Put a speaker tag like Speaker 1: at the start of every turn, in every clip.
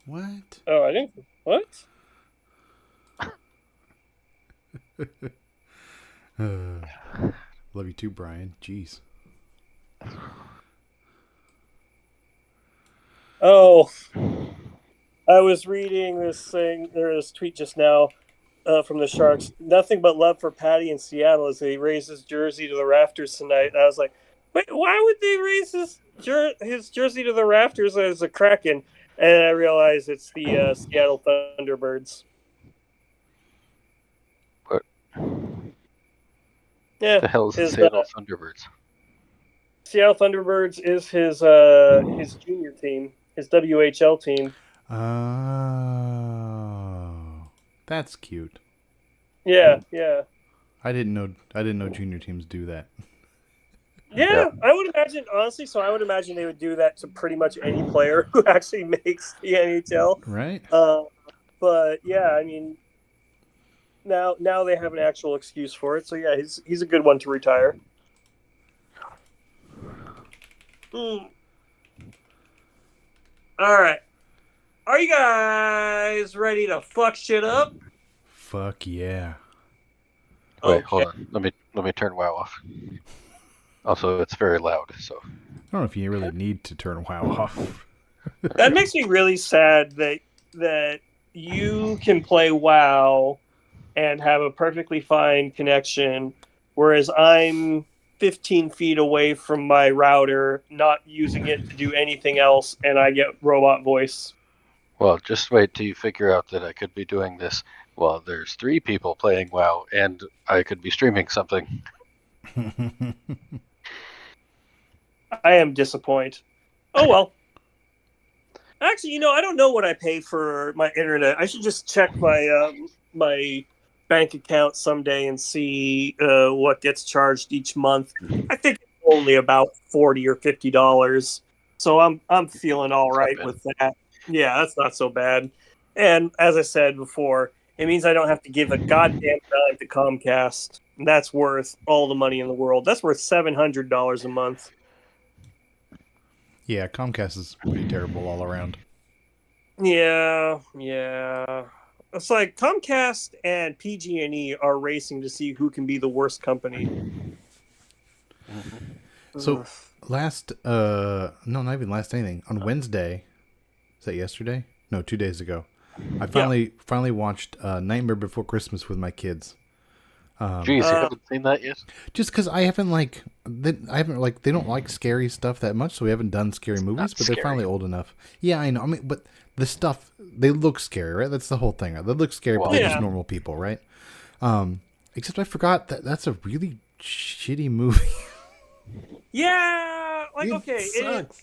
Speaker 1: What?
Speaker 2: Oh, I think what?
Speaker 1: Love you too, Brian. Jeez.
Speaker 2: Oh, I was reading this thing. There was a tweet just now from the Sharks. Nothing but love for Patty in Seattle as he raised his jersey to the rafters tonight. And I was like, wait, why would they raise his jersey to the rafters as a Kraken? And I realized it's the Seattle Thunderbirds.
Speaker 3: What
Speaker 2: Yeah,
Speaker 3: the hell is the
Speaker 2: his
Speaker 3: Seattle Thunderbirds?
Speaker 2: Seattle Thunderbirds is his junior team, his WHL team.
Speaker 1: Oh, that's cute.
Speaker 2: Yeah, yeah.
Speaker 1: I didn't know. I didn't know junior teams do that.
Speaker 3: Yeah.
Speaker 2: Yeah, I would imagine honestly. So I would imagine they would do that to pretty much any player who actually makes the NHL.
Speaker 1: Right?
Speaker 2: Uh, but yeah, I mean, now they have an actual excuse for it. So yeah, he's a good one to retire. Mm. All right, are you guys ready to fuck shit up?
Speaker 1: Fuck yeah.
Speaker 3: Wait,
Speaker 2: Okay.
Speaker 3: hold on. Let me turn WoW off. Also, it's very loud. So
Speaker 1: I don't know if you really need to turn WoW off.
Speaker 2: That makes me really sad that you can play WoW and have a perfectly fine connection, whereas I'm 15 feet away from my router, not using it to do anything else, and I get robot voice.
Speaker 3: well, just wait till you figure out that I could be doing this while there's 3 people playing WoW, and I could be streaming something.
Speaker 2: I am disappointed. Oh well. Actually, I don't know what I pay for my internet. I should just check my bank account someday and see what gets charged each month. I think it's only about $40 or $50, so I'm feeling all right with that. Yeah, that's not so bad. And as I said before, it means I don't have to give a goddamn dime to Comcast. And that's worth all the money in the world. That's worth $700 a month.
Speaker 1: Yeah, Comcast is pretty terrible all around.
Speaker 2: Yeah, yeah. It's like Comcast and PG&E are racing to see who can be the worst company.
Speaker 1: So
Speaker 2: Ugh.
Speaker 1: last, no, not even last anything. On Wednesday, is that yesterday? No, 2 days ago. I
Speaker 2: Yeah.
Speaker 1: finally watched Nightmare Before Christmas with my kids.
Speaker 3: Jeez, you haven't seen that yet?
Speaker 1: Just because I haven't they don't like scary stuff that much, so we haven't done scary movies. But they're
Speaker 3: scary.
Speaker 1: finally old enough. Yeah, I know. I mean, but the stuff they look scary, right? That's the whole thing. They look scary, but
Speaker 3: Well,
Speaker 1: they're
Speaker 2: yeah.
Speaker 1: just normal people, right? Except I forgot that that's a really shitty movie.
Speaker 2: Yeah, like
Speaker 1: It
Speaker 2: okay,
Speaker 1: sucks.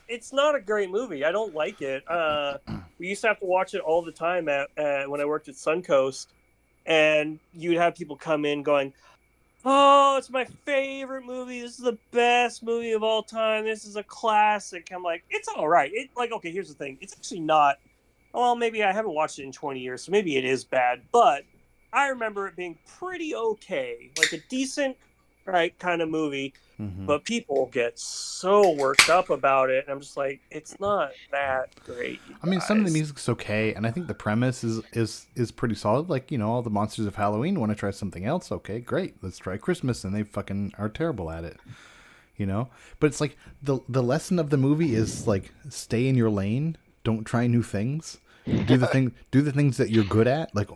Speaker 2: it's not a great movie. I don't like it. We used to have to watch it all the time at when I worked at Suncoast, and you'd have people come in going, "Oh, it's my favorite movie. This is the best movie of all time. This is a classic." I'm like, "It's all right." It like okay, here's the thing. It's actually not. Well, maybe I haven't watched it in 20 years, so maybe it is bad, but I remember it being pretty okay, like a decent, right, kind of movie.
Speaker 1: Mm-hmm.
Speaker 2: But people get so worked up about it, and I'm just like, it's not that great, you
Speaker 1: I mean, some of the
Speaker 2: guys.
Speaker 1: music's okay, and I think the premise is pretty solid. Like, all the monsters of Halloween want to try something else. Okay, great, let's try Christmas, and they fucking are terrible at it. But it's like the lesson of the movie is like stay in your lane, don't try new things, do the things that you're good at. Like,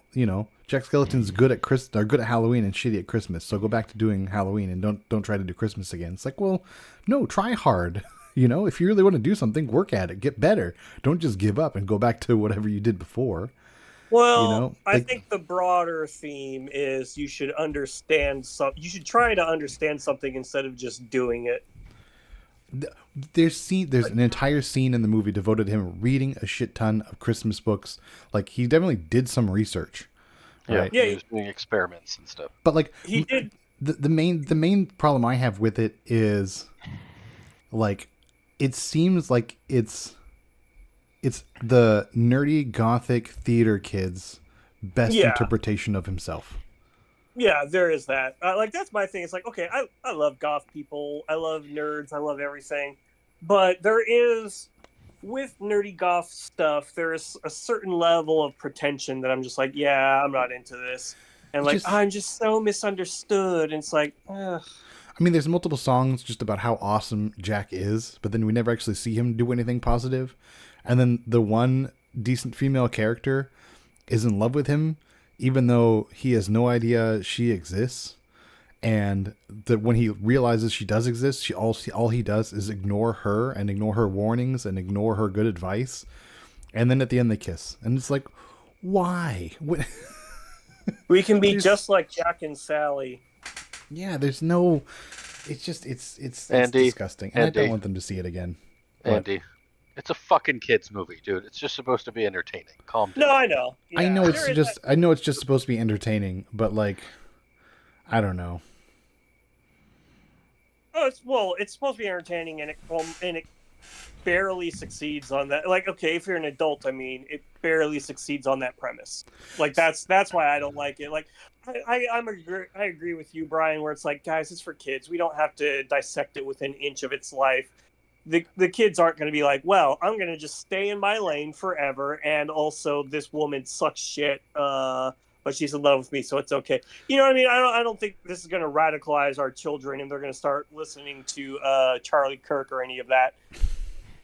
Speaker 1: Jack Skellington's good at good at Halloween and shitty at Christmas, so go back to doing Halloween and don't try to do Christmas again. It's like, well, no, try hard. If you really want to do something, work at it, get better. Don't just give up and go back to whatever you did before.
Speaker 2: Well, I
Speaker 1: Like,
Speaker 2: think the broader theme is you should understand you should try to understand something instead of just doing it.
Speaker 1: there's an entire scene in the movie devoted to him reading a shit ton of Christmas books. Like, he definitely did some research, right?
Speaker 3: Yeah, he was doing experiments and stuff.
Speaker 1: But like,
Speaker 2: He did.
Speaker 1: the main problem I have with it is, like, it seems like it's the nerdy gothic theater kid's best
Speaker 2: Yeah.
Speaker 1: interpretation of himself.
Speaker 2: Yeah, there is that. Like that's my thing. It's like, okay, I love goth people. I love nerds. I love everything. But there is with nerdy goth stuff, there's a certain level of pretension that I'm just like, yeah, I'm not into this. And like, I'm just so misunderstood. And it's like, ugh.
Speaker 1: I mean, there's multiple songs just about how awesome Jack is, but then we never actually see him do anything positive. And then the one decent female character is in love with him, even though he has no idea she exists. And when he realizes she does exist, all he does is ignore her and ignore her warnings and ignore her good advice. And then at the end they kiss, and it's like, why?
Speaker 2: We can be just like Jack and Sally.
Speaker 1: Yeah, there's no. It's just it's
Speaker 3: Andy,
Speaker 1: disgusting, and
Speaker 3: Andy,
Speaker 1: I don't want them to see it again.
Speaker 3: Andy, it's a fucking kids movie, dude. It's just supposed to be entertaining. Calm down.
Speaker 2: No, I know. Yeah,
Speaker 1: I know it's just supposed to be entertaining, but like, I don't know.
Speaker 2: Oh, it's supposed to be entertaining, and it barely succeeds on that. Like, okay, if you're an adult, I mean, it barely succeeds on that premise. Like, that's why I don't like it. Like, I agree with you, Brian, where it's like, guys, it's for kids. We don't have to dissect it with an inch of its life. The kids aren't going to be like, well, I'm going to just stay in my lane forever, and also this woman sucks shit, but she's in love with me, so it's okay. You know what I mean? I don't think this is going to radicalize our children, and they're going to start listening to Charlie Kirk or any of that.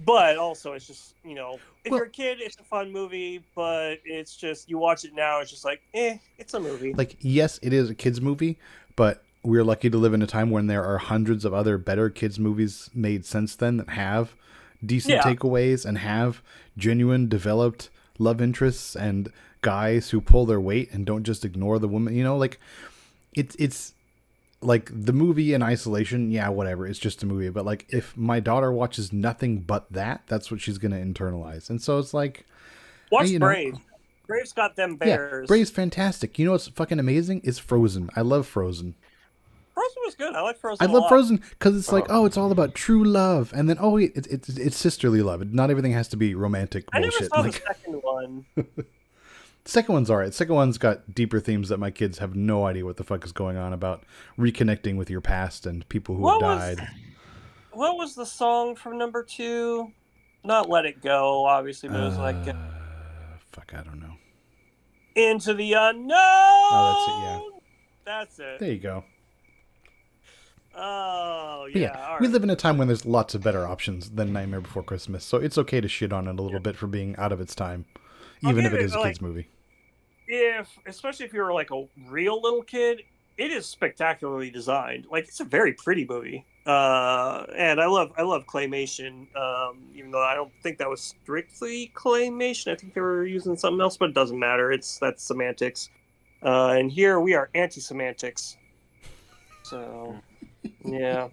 Speaker 2: But also, it's just, you know, if you're a kid, it's a fun movie, but it's just, you watch it now, it's just like, it's a movie.
Speaker 1: Like, yes, it is a kids movie, but we're lucky to live in a time when there are hundreds of other better kids movies made since then that have decent takeaways and have genuine, developed love interests and guys who pull their weight and don't just ignore the woman. You know, like, it's like the movie in isolation, yeah, whatever, it's just a movie. But like, if my daughter watches nothing but that's what she's going to internalize. And so it's like,
Speaker 2: watch Brave. Brave's got them bears.
Speaker 1: Yeah, Brave's fantastic. You know what's fucking amazing is Frozen. I love Frozen.
Speaker 2: Frozen was good. I like Frozen.
Speaker 1: I love Frozen because it's like, it's all about true love, and then it's sisterly love. Not everything has to be romantic bullshit.
Speaker 2: I never saw the second one.
Speaker 1: Second one's alright. Second one's got deeper themes that my kids have no idea what the fuck is going on about reconnecting with your past and people who have died.
Speaker 2: What was the song from number 2? Not Let It Go, obviously, but it was like...
Speaker 1: fuck, I don't know.
Speaker 2: Into the Unknown!
Speaker 1: Oh, that's it, yeah.
Speaker 2: That's it.
Speaker 1: There you go.
Speaker 2: Oh, yeah. All right.
Speaker 1: We live in a time when there's lots of better options than Nightmare Before Christmas, so it's okay to shit on it a little bit for being out of its time. Even if it is a kid's movie.
Speaker 2: Especially if you're like a real little kid, it is spectacularly designed. Like, it's a very pretty movie. And I love claymation. Even though I don't think that was strictly claymation. I think they were using something else, but it doesn't matter. That's semantics. And here we are anti-semantics. So, yeah.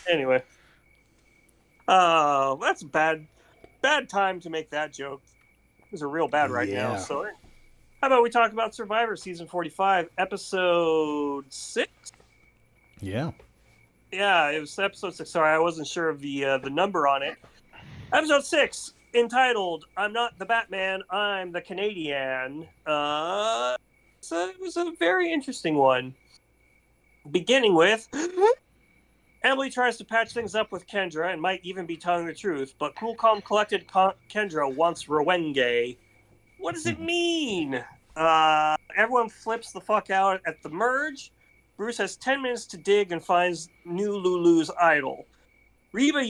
Speaker 2: Anyway. That's a bad time to make that joke. Are real bad right now. So how about we talk about Survivor season 45, episode 6?
Speaker 1: Yeah,
Speaker 2: it was episode 6. Sorry, I wasn't sure of the number on it. Episode 6, entitled "I'm Not the Batman, I'm the Canadian." So it was a very interesting one, beginning with Emily tries to patch things up with Kendra and might even be telling the truth, but cool, calm, collected Kendra wants Rowenge. What does it mean? Everyone flips the fuck out at the merge. Bruce has 10 minutes to dig and finds new Lulu's idol. Reba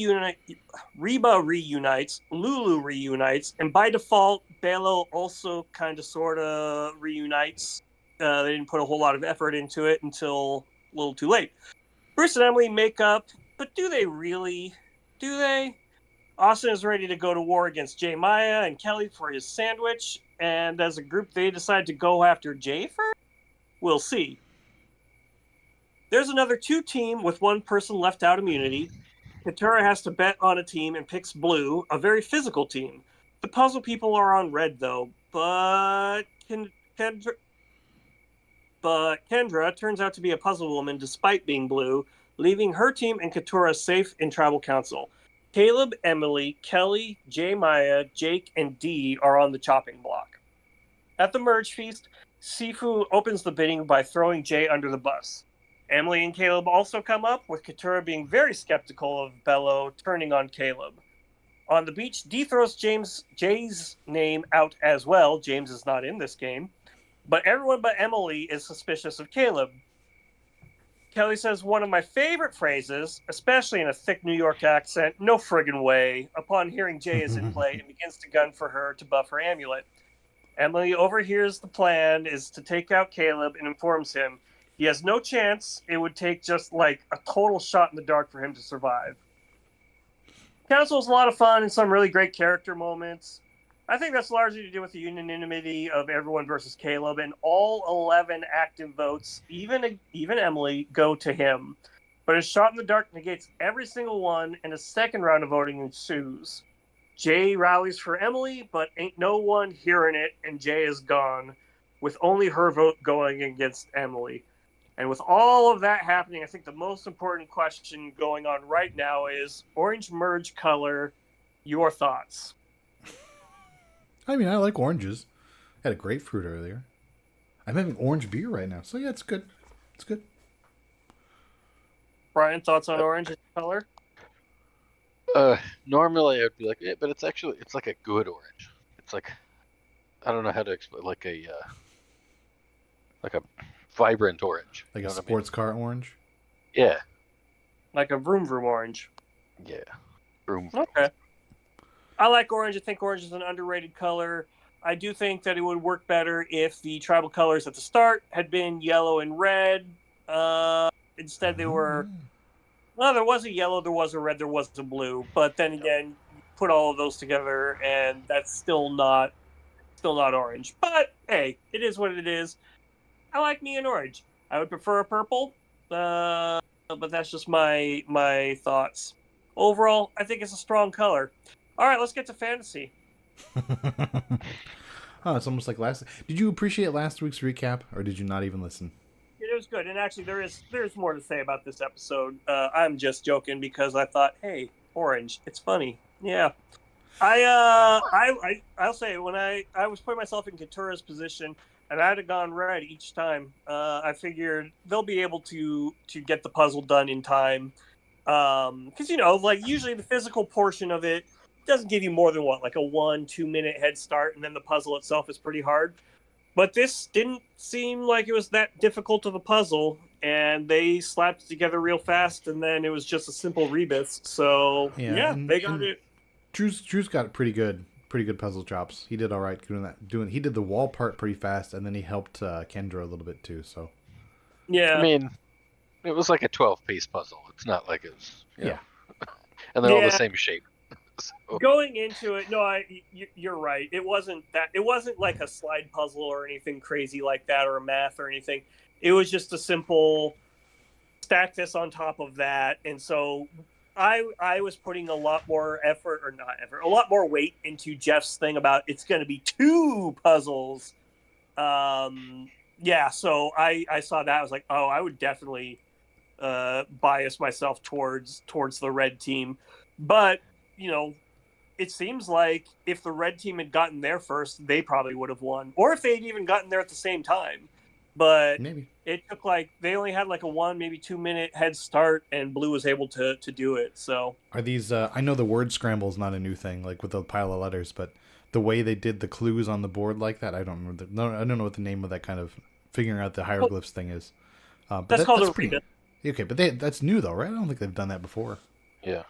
Speaker 2: reunites, Lulu reunites, and by default, Belo also kind of sort of reunites. They didn't put a whole lot of effort into it until a little too late. Bruce and Emily make up, but do they really? Do they? Austin is ready to go to war against Jay Maya and Kelly for his sandwich, and as a group they decide to go after Jay first? We'll see. There's another 2-team with one person left out immunity. Katura has to bet on a team and picks blue, a very physical team. The puzzle people are on red, though, but Kendra turns out to be a puzzle woman despite being blue, leaving her team and Katura safe in tribal council. Caleb, Emily, Kelly, Jay Maya, Jake, and Dee are on the chopping block. At the merge feast, Sifu opens the bidding by throwing Jay under the bus. Emily and Caleb also come up, with Katura being very skeptical of Bello turning on Caleb. On the beach, Dee throws Jay's name out as well. James is not in this game. But everyone but Emily is suspicious of Caleb. Kelly says one of my favorite phrases, especially in a thick New York accent, no friggin' way, upon hearing Jay is in play and begins to gun for her to buff her amulet. Emily overhears the plan is to take out Caleb and informs him he has no chance. It would take just like a total shot in the dark for him to survive. Council is a lot of fun and some really great character moments. I think that's largely to do with the unanimity of everyone versus Caleb, and all 11 active votes, even Emily, go to him. But his shot in the dark negates every single one, and a second round of voting ensues. Jay rallies for Emily, but ain't no one hearing it, and Jay is gone, with only her vote going against Emily. And with all of that happening, I think the most important question going on right now is orange merge color. Your thoughts?
Speaker 1: I mean, I like oranges. I had a grapefruit earlier. I'm having orange beer right now, so yeah, it's good. It's good.
Speaker 2: Brian, thoughts on orange as color?
Speaker 3: Normally I'd be like, but it's like a good orange. It's like, I don't know how to explain, like a vibrant orange.
Speaker 1: Like
Speaker 3: You
Speaker 1: a
Speaker 3: know what I mean?
Speaker 1: sports car orange.
Speaker 3: Yeah,
Speaker 2: Like a vroom vroom orange.
Speaker 3: yeah. Room.
Speaker 2: Okay. I like orange. I think orange is an underrated color. I do think that it would work better if the tribal colors at the start had been yellow and red. Instead, they were. Well, there was a yellow, there was a red, there was a blue. But then again, you put all of those together, and that's still not orange. But hey, it is what it is. I like me an orange. I would prefer a purple, but that's just my thoughts. Overall, I think it's a strong color. All right, let's get to fantasy.
Speaker 1: Oh, it's almost like last. Did you appreciate last week's recap, or did you not even listen?
Speaker 2: It was good, and actually, there's more to say about this episode. I'm just joking because I thought, hey, orange, it's funny. Yeah, I'll say when I was putting myself in Katura's position, and I'd have gone red each time. I figured they'll be able to get the puzzle done in time, because like usually the physical portion of it doesn't give you more than like a 1-2 minute head start, and then the puzzle itself is pretty hard. But this didn't seem like it was that difficult of a puzzle, and they slapped it together real fast, and then it was just a simple rebus. So yeah, they got it.
Speaker 1: Drew's got pretty good puzzle chops. He did all right doing that. He did the wall part pretty fast, and then he helped Kendra a little bit too. So
Speaker 2: Yeah,
Speaker 3: I mean, it was like a 12-piece puzzle. It's not like it was,
Speaker 1: yeah.
Speaker 3: And they're all the same shape. So,
Speaker 2: going into it, no, you're right. It wasn't like a slide puzzle or anything crazy like that, or a math or anything. It was just a simple stack this on top of that, and so I was putting a lot more a lot more weight into Jeff's thing about it's going to be 2 puzzles. Yeah, so I saw that. I was like, oh, I would definitely bias myself towards the red team, but it seems like if the red team had gotten there first, they probably would have won, or if they'd even gotten there at the same time. But
Speaker 1: Maybe
Speaker 2: it took they only had like a 1, maybe 2 minute head start, and Blue was able to do it. So
Speaker 1: are these? I know the word scramble is not a new thing, like with a pile of letters, but the way they did the clues on the board like that, I don't remember. I don't know what the name of that kind of figuring out the hieroglyphs thing is. But
Speaker 2: that's called
Speaker 1: that's
Speaker 2: a
Speaker 1: pretty
Speaker 2: rebus.
Speaker 1: Okay, but that's new though, right? I don't think they've done that before.
Speaker 3: yeah.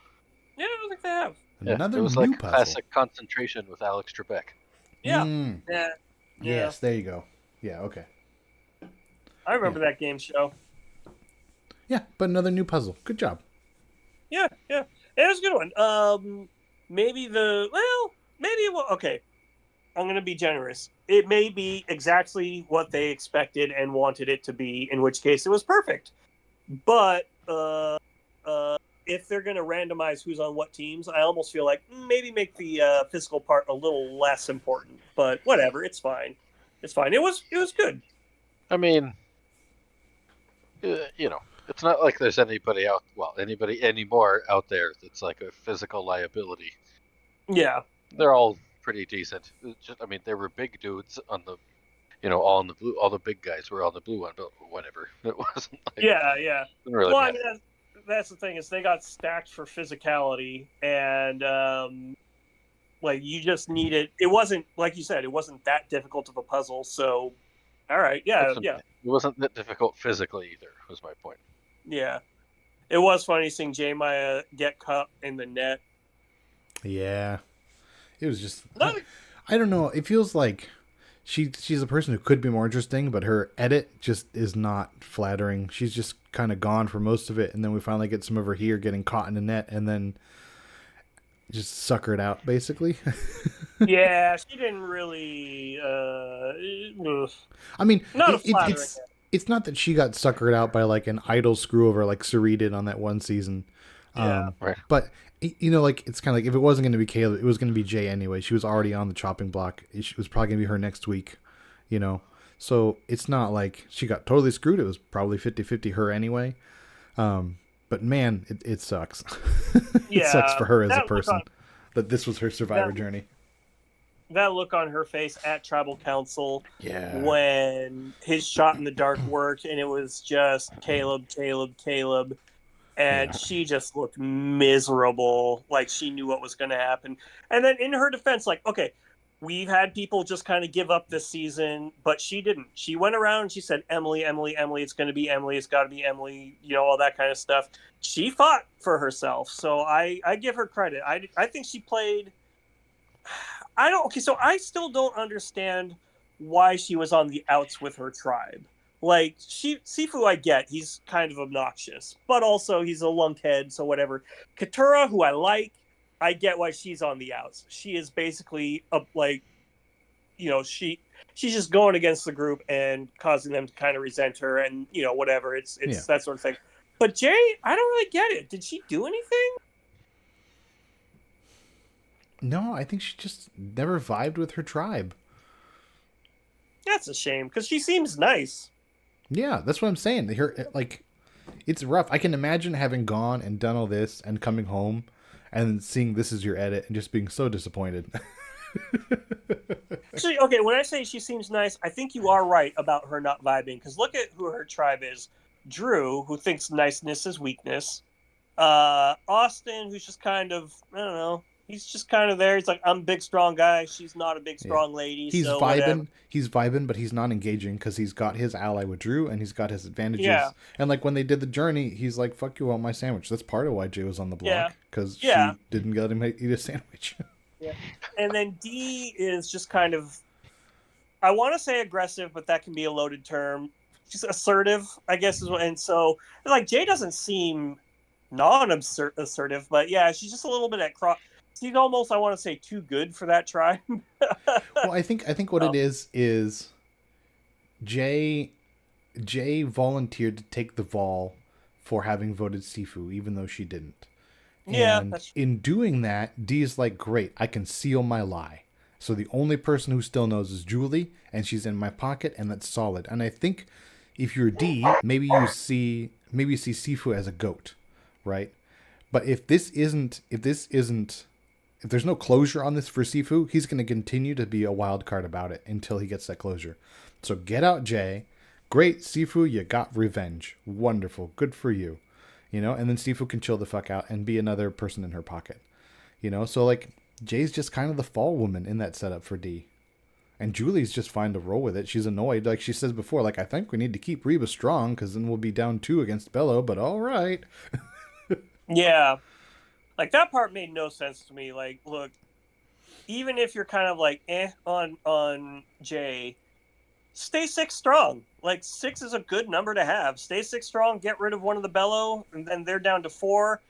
Speaker 2: Yeah, I don't think they have.
Speaker 1: Another
Speaker 3: It was
Speaker 1: new
Speaker 3: like
Speaker 1: puzzle.
Speaker 3: classic concentration with Alex Trebek.
Speaker 2: Yeah,
Speaker 1: Mm.
Speaker 2: yeah.
Speaker 1: Yes, there you go. Yeah, okay.
Speaker 2: I remember that game show.
Speaker 1: Yeah, but another new puzzle. Good job.
Speaker 2: Yeah, it was a good one. Maybe okay. I'm going to be generous. It may be exactly what they expected and wanted it to be, in which case it was perfect. But if they're going to randomize who's on what teams, I almost feel like maybe make the physical part a little less important. But whatever, it's fine. It's fine. It was good.
Speaker 3: I mean, it's not like there's anybody anymore out there that's like a physical liability.
Speaker 2: Yeah.
Speaker 3: They're all pretty decent. There were big dudes on the, all in the blue. All the big guys were on the blue one, but whatever. It wasn't like.
Speaker 2: Yeah.
Speaker 3: Didn't really matter.
Speaker 2: That's the thing is they got stacked for physicality, and Like you just needed. It wasn't like you said. It wasn't that difficult of a puzzle. So, all right, yeah,
Speaker 3: It wasn't that difficult physically either. Was my point.
Speaker 2: yeah. It was funny seeing J Maya get cut in the net.
Speaker 1: Yeah, it was just.
Speaker 2: Not,
Speaker 1: I don't know. It feels like she's a person who could be more interesting, but her edit just is not flattering. She's just kind of gone for most of it, and then we finally get some of her here getting caught in a net, and then just sucker it out, basically.
Speaker 2: yeah, she didn't really.
Speaker 1: I mean,
Speaker 2: not a flattering.
Speaker 1: It's not that she got suckered out by like an idle screw over like Suri did on that one season.
Speaker 2: Yeah.
Speaker 3: Right.
Speaker 1: But you know, like it's kind of like if it wasn't going to be Caleb, it was going to be Jay anyway. She was already on the chopping block. It was probably going to be her next week, you know. So it's not like she got totally screwed. It was probably 50-50 her anyway. But man, it sucks. It sucks for her as a person that this was her survivor journey.
Speaker 2: That look on her face at Tribal Council
Speaker 1: Yeah.
Speaker 2: when his shot in the dark worked and it was just Caleb. And she just looked miserable, like she knew what was going to happen. And then in her defense, like, okay, we've had people just kind of give up this season, but she didn't. She went around and she said, Emily, it's going to be Emily, it's got to be Emily, you know, all that kind of stuff. She fought for herself, so I give her credit. I think she played... so I still don't understand why she was on the outs with her tribe. Like, Sifu, I get, he's kind of obnoxious, but also he's a lunkhead, so whatever. Katura, who I like, I get why she's on the outs. She is basically, she's just going against the group and causing them to kind of resent her and, you know, whatever. It's that sort of thing. But Jay, I don't really get it. Did she do anything?
Speaker 1: No, I think she just never vibed with her tribe.
Speaker 2: That's a shame, because she seems nice.
Speaker 1: Yeah, that's what I'm saying. It's rough. I can imagine having gone and done all this and coming home and seeing this is your edit and just being so disappointed.
Speaker 2: Actually, okay, when I say she seems nice, I think you are right about her not vibing, because look at who her tribe is. Drew, who thinks niceness is weakness. Austin, who's just kind of, I don't know, he's just kind of there. He's like, I'm a big, strong guy. She's not a big, strong lady.
Speaker 1: He's
Speaker 2: so
Speaker 1: vibing.
Speaker 2: whatever.
Speaker 1: He's vibing, but he's not engaging because he's got his ally with Drew and he's got his advantages.
Speaker 2: Yeah.
Speaker 1: And like when they did the journey, he's like, fuck you, I want my sandwich. That's part of why Jay was on the block, because she didn't let him eat a sandwich.
Speaker 2: Yeah. And then D is just kind of, I want to say aggressive, but that can be a loaded term. She's assertive, I guess, and so like Jay doesn't seem non-assertive, but yeah, she's just a little bit at cross. She's almost, I want to say, too good for that tribe.
Speaker 1: Well, I think what it is Jay volunteered to take the vol for having voted Sifu, even though she didn't. And in doing that, D is like, great, I can seal my lie. So the only person who still knows is Julie, and she's in my pocket, and that's solid. And I think if you're D, maybe you see Sifu as a goat, right? But if there's no closure on this for Sifu, he's going to continue to be a wild card about it until he gets that closure. So get out, Jay. Great, Sifu, you got revenge. Wonderful, good for you. You know, and then Sifu can chill the fuck out and be another person in her pocket. You know, so like Jay's just kind of the fall woman in that setup for D. And Julie's just fine to roll with it. She's annoyed. Like she says before, like, I think we need to keep Reba strong because then we'll be down 2 against Bello, but all right.
Speaker 2: Yeah. Like that part made no sense to me. Like, look, even if you're kind of like on Jay, stay 6 strong. Like 6 is a good number to have. Stay 6 strong, get rid of one of the Bello, and then they're down to 4.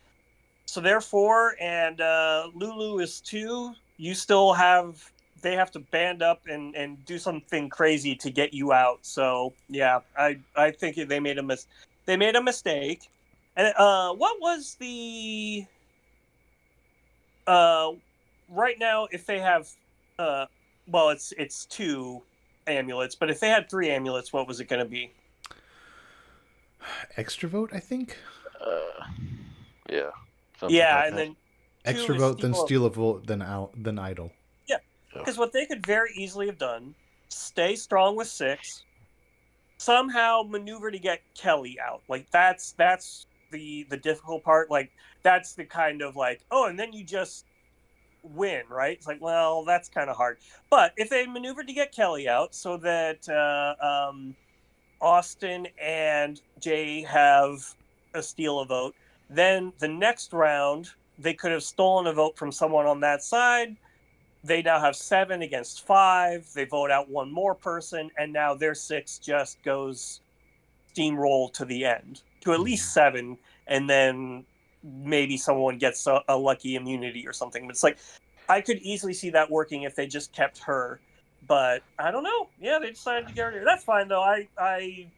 Speaker 2: So they're 4, and Lulu is 2. You still have, they have to band up and do something crazy to get you out. So yeah, I think they made a mistake. And what was the right now, if they have well, it's 2 amulets, but if they had 3 amulets, what was it going to be?
Speaker 1: Extra vote, I think.
Speaker 3: Yeah.
Speaker 2: Yeah,
Speaker 3: like
Speaker 2: and
Speaker 3: that.
Speaker 2: then
Speaker 1: extra vote, then steal a vote, then idle.
Speaker 2: Yeah, because what they could very easily have done: stay strong with 6, somehow maneuver to get Kelly out. Like that's the difficult part. Like that's the kind of like, oh, and then you just win, right? It's like, well, that's kind of hard. But if they maneuvered to get Kelly out so that Austin and Jay have steal a vote, then the next round they could have stolen a vote from someone on that side. They now have 7 against 5. They vote out one more person, and now their 6 just goes steamroll to the end to at least 7, and then maybe someone gets a lucky immunity or something. But it's like I could easily see that working if they just kept her, but I don't know. Yeah, they decided to get her. That's fine though. I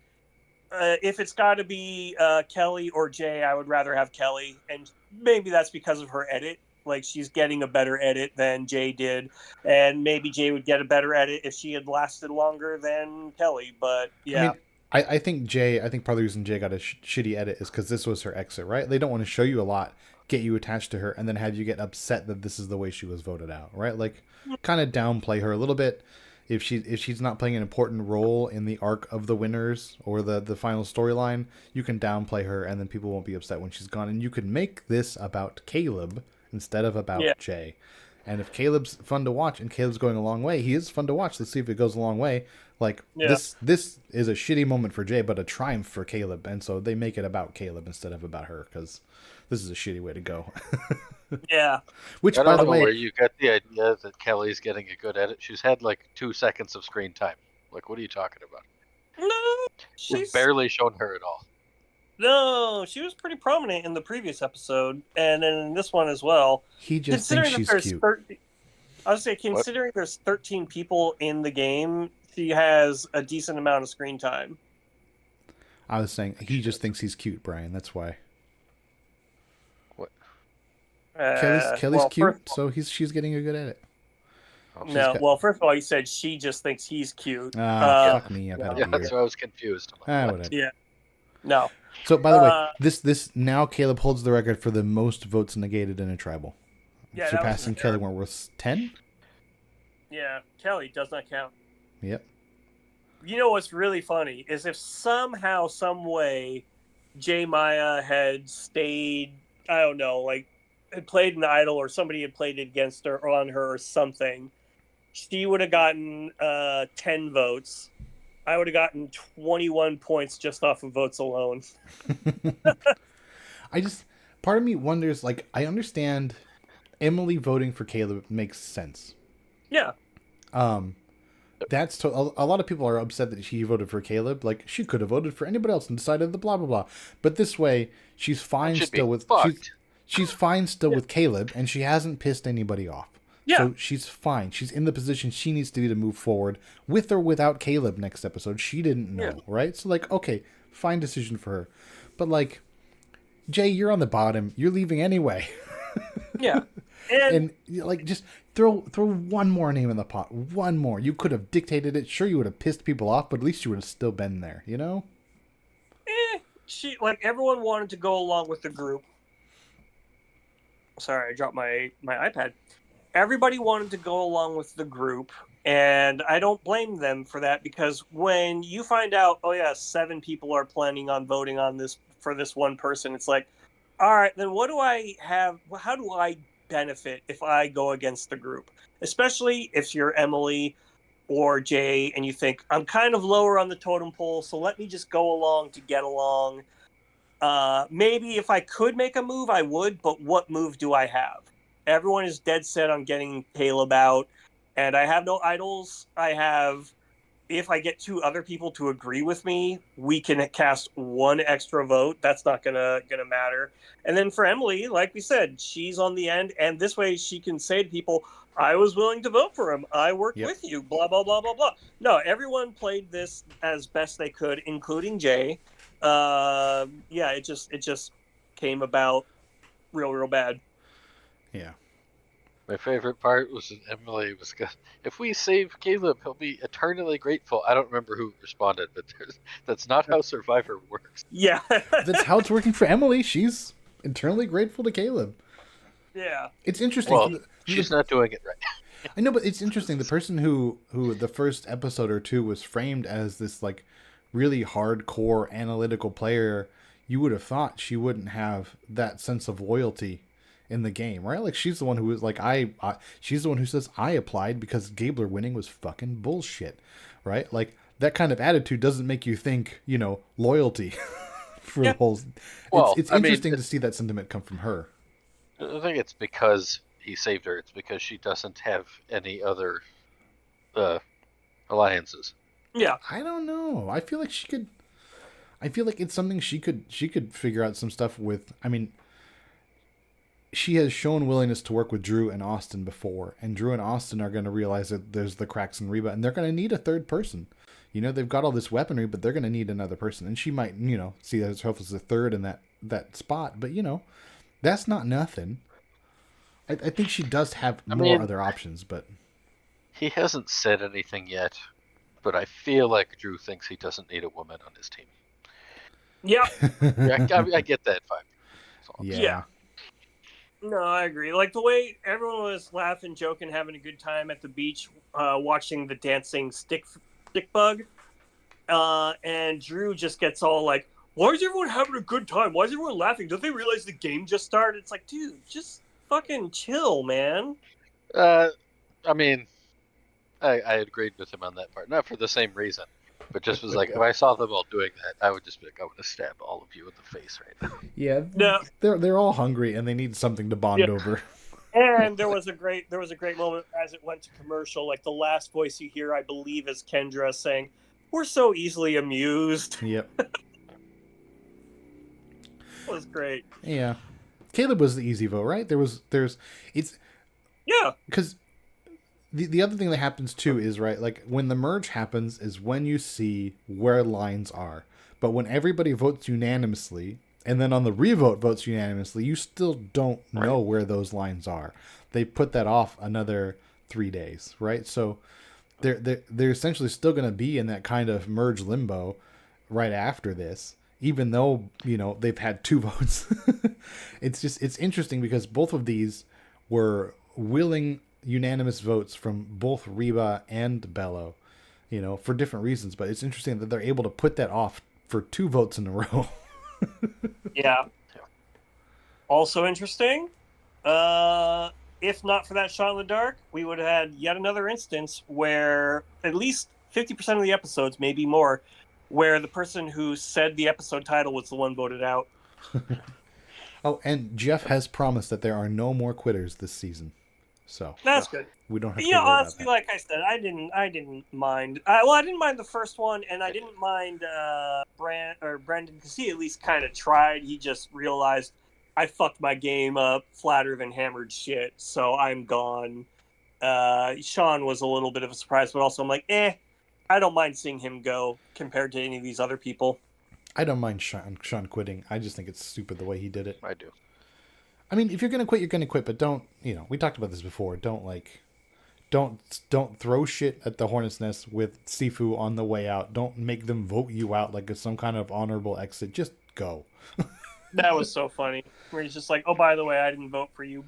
Speaker 2: if it's got to be Kelly or Jay, I would rather have Kelly, and maybe that's because of her edit. Like she's getting a better edit than Jay did, and maybe Jay would get a better edit if she had lasted longer than Kelly. But yeah,
Speaker 1: I mean, I think I think part of the reason Jay got a shitty edit is because this was her exit, right? They don't want to show you a lot, get you attached to her, and then have you get upset that this is the way she was voted out, right? Like, kind of downplay her a little bit. If she's not playing an important role in the arc of the winners or the final storyline, you can downplay her, and then people won't be upset when she's gone. And you can make this about Caleb instead of about Jay. And if Caleb's fun to watch and Caleb's going a long way, he is fun to watch. Let's see if it goes a long way. Like this is a shitty moment for Jay, but a triumph for Caleb. And so they make it about Caleb instead of about her because this is a shitty way to go.
Speaker 2: Yeah.
Speaker 1: Which,
Speaker 3: I don't
Speaker 1: by the
Speaker 3: know
Speaker 1: way,
Speaker 3: where you get the idea that Kelly's getting a good edit. She's had like 2 seconds of screen time. Like, what are you talking about?
Speaker 2: No,
Speaker 3: We've barely shown her at all.
Speaker 2: No, she was pretty prominent in the previous episode, and in this one as well.
Speaker 1: He just thinks she's cute.
Speaker 2: I would say, considering there's 13 people in the game, she has a decent amount of screen time.
Speaker 1: I was saying he just thinks he's cute, Brian. That's why.
Speaker 3: What?
Speaker 1: Kelly's cute, so she's getting a good edit.
Speaker 2: Well, first of all, you said she just thinks he's cute.
Speaker 1: Fuck me, I've had a beer.
Speaker 3: That's why I was confused.
Speaker 1: Whatever.
Speaker 2: Yeah. No.
Speaker 1: So, by the way, this now Caleb holds the record for the most votes negated in a tribal, surpassing Kelly Wentworth's 10.
Speaker 2: Yeah, Kelly does not count.
Speaker 1: Yep.
Speaker 2: You know what's really funny is if somehow, some way, Jay Maya had stayed, I don't know, like had played an idol or somebody had played against her or on her or something, she would have gotten 10 votes. I would have gotten 21 points just off of votes alone.
Speaker 1: Part of me wonders, like, I understand Emily voting for Caleb makes sense.
Speaker 2: Yeah.
Speaker 1: That's a lot of people are upset that she voted for Caleb. Like, she could have voted for anybody else and decided the blah blah blah. But this way, she's fine still with she's fine still with Caleb, and she hasn't pissed anybody off.
Speaker 2: Yeah.
Speaker 1: So she's fine. She's in the position she needs to be to move forward with or without Caleb next episode. She didn't know, right? So, like, okay, fine decision for her. But, like, Jay, you're on the bottom. You're leaving anyway.
Speaker 2: Yeah.
Speaker 1: And like, just throw one more name in the pot. One more. You could have dictated it. Sure, you would have pissed people off, but at least you would have still been there, you know?
Speaker 2: Everyone wanted to go along with the group. Sorry, I dropped my iPad. Everybody wanted to go along with the group, and I don't blame them for that, because when you find out, 7 people are planning on voting on this for this one person, it's like, all right, then what do I have? How do I benefit if I go against the group? Especially if you're Emily or Jay and you think, I'm kind of lower on the totem pole, so let me just go along to get along. Maybe if I could make a move, I would, but what move do I have? Everyone is dead set on getting Caleb out, and I have no idols. If I get 2 other people to agree with me, we can cast 1 extra vote. That's not gonna matter. And then for Emily, like we said, she's on the end, and this way she can say to people, I was willing to vote for him. I worked with you, blah, blah, blah, blah, blah. No, everyone played this as best they could, including Jay. It just came about real bad.
Speaker 1: Yeah.
Speaker 3: My favorite part was that Emily was, if we save Caleb, he'll be eternally grateful. I don't remember who responded, but that's not how Survivor works.
Speaker 2: Yeah.
Speaker 1: That's how it's working for Emily. She's eternally grateful to Caleb.
Speaker 2: Yeah.
Speaker 1: It's interesting.
Speaker 3: Well, she's not doing it right.
Speaker 1: I know, but it's interesting. The person who the first episode or 2 was framed as this, like, really hardcore analytical player, you would have thought she wouldn't have that sense of loyalty in the game, right? Like she's the one who was like, she's the one who says I applied because Gabler winning was fucking bullshit, right? Like that kind of attitude doesn't make you think, loyalty for the whole.
Speaker 3: Well,
Speaker 1: It's
Speaker 3: I mean,
Speaker 1: interesting to see that sentiment come from her.
Speaker 3: I think it's because he saved her. It's because she doesn't have any other alliances.
Speaker 2: Yeah.
Speaker 1: I don't know. I feel like she could. I feel like it's something she could figure out some stuff with. I mean, she has shown willingness to work with Drew and Austin before, and Drew and Austin are going to realize that there's the cracks in Reba, and they're going to need a third person. They've got all this weaponry, but they're going to need another person, and she might, see herself as a third in that spot. But that's not nothing. I think she does have more other options, but
Speaker 3: he hasn't said anything yet. But I feel like Drew thinks he doesn't need a woman on his team.
Speaker 2: Yeah.
Speaker 3: I get that vibe.
Speaker 1: Yeah.
Speaker 2: No, I agree. Like the way everyone was laughing, joking, having a good time at the beach, watching the dancing stick bug, and Drew just gets all like, "Why is everyone having a good time? Why is everyone laughing? Don't they realize the game just started?" It's like, dude, just fucking chill, man.
Speaker 3: I mean, I agreed with him on that part, not for the same reason, but just was like, if I saw them all doing that, I would just be like, I want to stab all of you in the face right now.
Speaker 1: Yeah,
Speaker 2: no,
Speaker 1: they're all hungry and they need something to bond over.
Speaker 2: And there was a great moment as it went to commercial. Like the last voice you hear, I believe, is Kendra saying, "We're so easily amused."
Speaker 1: Yep.
Speaker 2: It was great.
Speaker 1: Yeah, Caleb was the easy vote, right?
Speaker 2: Yeah,
Speaker 1: because the other thing that happens too is, right, like when the merge happens is when you see where lines are, but when everybody votes unanimously and then on the revote votes unanimously, you still don't know where those lines are. They put that off another 3 days, right? So they're essentially still going to be in that kind of merge limbo right after this, even though they've had 2 votes. It's interesting because both of these were willing unanimous votes from both Reba and Bello, for different reasons. But it's interesting that they're able to put that off for 2 votes in a row.
Speaker 2: Yeah. Also interesting. If not for that shot in the dark, we would have had yet another instance where at least 50% of the episodes, maybe more, where the person who said the episode title was the one voted out.
Speaker 1: Oh, and Jeff has promised that there are no more quitters this season. So
Speaker 2: that's good.
Speaker 1: We don't have to worry
Speaker 2: honestly,
Speaker 1: about that.
Speaker 2: like I said, I didn't mind. I didn't mind the first one, and I didn't mind Brendan because he at least kind of tried. He just realized I fucked my game up flatter than hammered shit, so I'm gone. Sean was a little bit of a surprise, but also I'm like, I don't mind seeing him go compared to any of these other people.
Speaker 1: I don't mind Sean quitting. I just think it's stupid the way he did it.
Speaker 3: I do.
Speaker 1: I mean, if you're gonna quit, you're gonna quit, but don't. We talked about this before. Don't throw shit at the Hornet's Nest with Sifu on the way out. Don't make them vote you out like it's some kind of honorable exit. Just go.
Speaker 2: That was so funny. Where he's just like, "Oh, by the way, I didn't vote for you."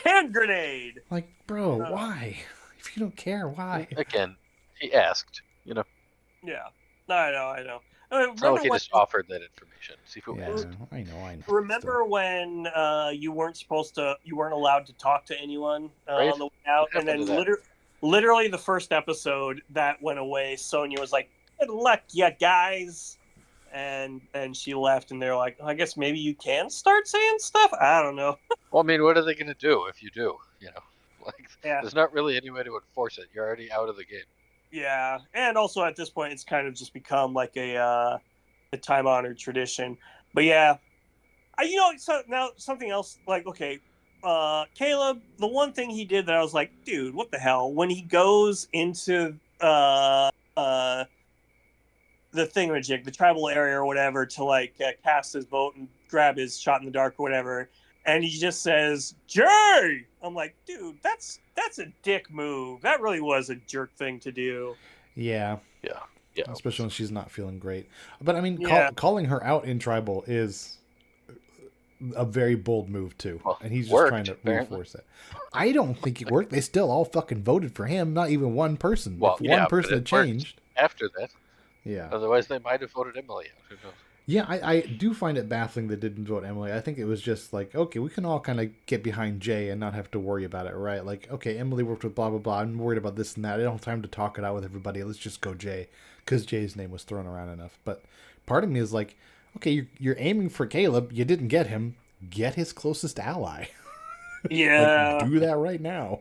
Speaker 2: Hand grenade.
Speaker 1: Like, bro, why? If you don't care, why?
Speaker 3: Again, he asked.
Speaker 2: Yeah, I know.
Speaker 3: It's not like he just offered that information. See who asked.
Speaker 1: I know.
Speaker 2: Remember when you weren't allowed to talk to anyone on the way out, and then literally the first episode that went away. Sonya was like, "Good luck, ya guys," and she left, and they're like, "I guess maybe you can start saying stuff." I don't know.
Speaker 3: Well, I mean, what are they going to do if you do? There's not really any way to enforce it. You're already out of the game.
Speaker 2: Yeah, and also at this point, it's kind of just become like a time-honored tradition. But yeah, so now something else. Like, okay, Caleb, the one thing he did that I was like, dude, what the hell? When he goes into the thingamajig, the tribal area or whatever, to like cast his vote and grab his shot in the dark or whatever, and he just says, "Jay!" I'm like, dude, that's a dick move. That really was a jerk thing to do.
Speaker 1: Yeah. Especially when she's not feeling great. But I mean, calling her out in tribal is a very bold move too, and he's just trying to reinforce it. I don't think it worked. They still all fucking voted for him. Not even one person.
Speaker 3: Well,
Speaker 1: if one person had changed
Speaker 3: after that.
Speaker 1: Yeah.
Speaker 3: Otherwise, they might have voted Emily out. Who knows?
Speaker 1: Yeah, I do find it baffling they didn't vote Emily. I think it was just like, okay, we can all kind of get behind Jay and not have to worry about it, right? Like, okay, Emily worked with blah, blah, blah. I'm worried about this and that. I don't have time to talk it out with everybody. Let's just go Jay, because Jay's name was thrown around enough. But part of me is like, okay, you're aiming for Caleb. You didn't get him. Get his closest ally. Like,
Speaker 2: Yeah.
Speaker 1: do that right now.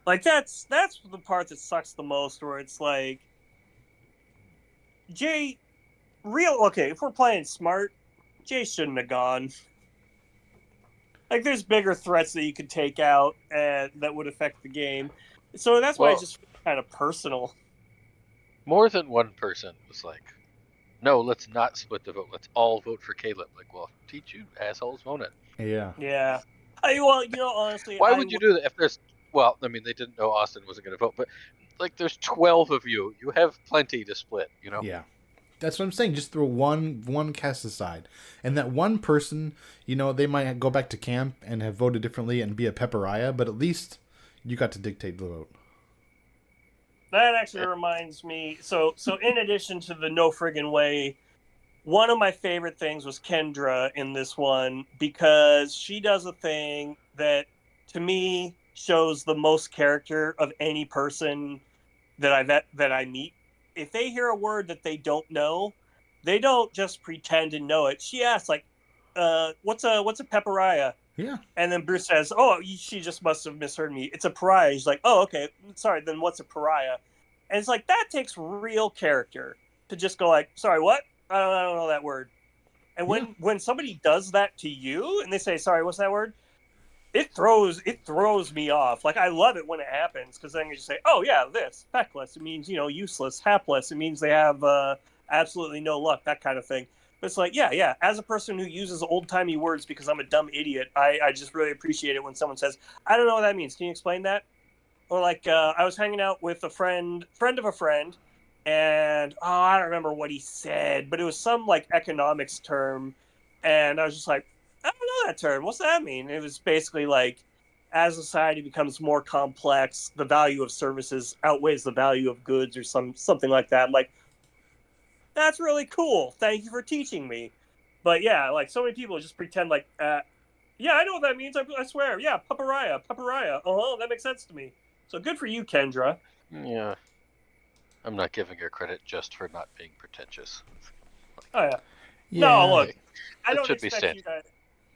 Speaker 2: Like that's the part that sucks the most, where it's like, Jay, okay, if we're playing smart, Jay shouldn't have gone. Like, there's bigger threats that you could take out and that would affect the game. So that's why I
Speaker 3: Well,
Speaker 2: just feel kind of personal.
Speaker 3: more than one person was like, "No, let's not split the vote. Let's all vote for Caleb." Like, well, teach you assholes, won't it?
Speaker 1: Yeah.
Speaker 2: Yeah. Well, honestly,
Speaker 3: Why would you do that if there's? Well, I mean, they didn't know Austin wasn't going to vote, but like, there's 12 of you. You have plenty to split.
Speaker 1: Yeah. That's what I'm saying. Just throw one cast aside. And that one person, they might go back to camp and have voted differently and be a pepperaya, but at least you got to dictate the vote.
Speaker 2: That actually reminds me. So in addition to the no friggin' way, one of my favorite things was Kendra in this one, because she does a thing that, to me, shows the most character of any person that I meet. If they hear a word that they don't know, they don't just pretend to know it. She asks, like, what's a pepperaya?
Speaker 1: Yeah.
Speaker 2: And then Bruce says, "Oh, she just must have misheard me. It's a pariah." He's like, "Oh, okay, sorry. Then what's a pariah?" And it's like, that takes real character to just go like, "Sorry, what? I don't know that word." And when somebody does that to you and they say, "Sorry, what's that word?" It throws me off. Like, I love it when it happens, because then you just say, "Oh yeah, this feckless." It means, useless. Hapless. It means they have absolutely no luck. That kind of thing. But it's like, yeah. As a person who uses old timey words because I'm a dumb idiot, I just really appreciate it when someone says, "I don't know what that means. Can you explain that?" Or like, I was hanging out with a friend of a friend, and I don't remember what he said, but it was some like economics term, and I was just like, "I don't know that term. What's that mean?" It was basically like, as society becomes more complex, the value of services outweighs the value of goods, or something like that. Like, that's really cool. Thank you for teaching me. But yeah, like, so many people just pretend like, yeah, I know what that means. I swear. Yeah, pepperaya. That makes sense to me. So good for you, Kendra.
Speaker 3: Yeah. I'm not giving her credit just for not being pretentious.
Speaker 2: Oh yeah.
Speaker 1: Yeah.
Speaker 2: No, look, I
Speaker 3: That
Speaker 2: don't
Speaker 3: should be
Speaker 2: expect you guys.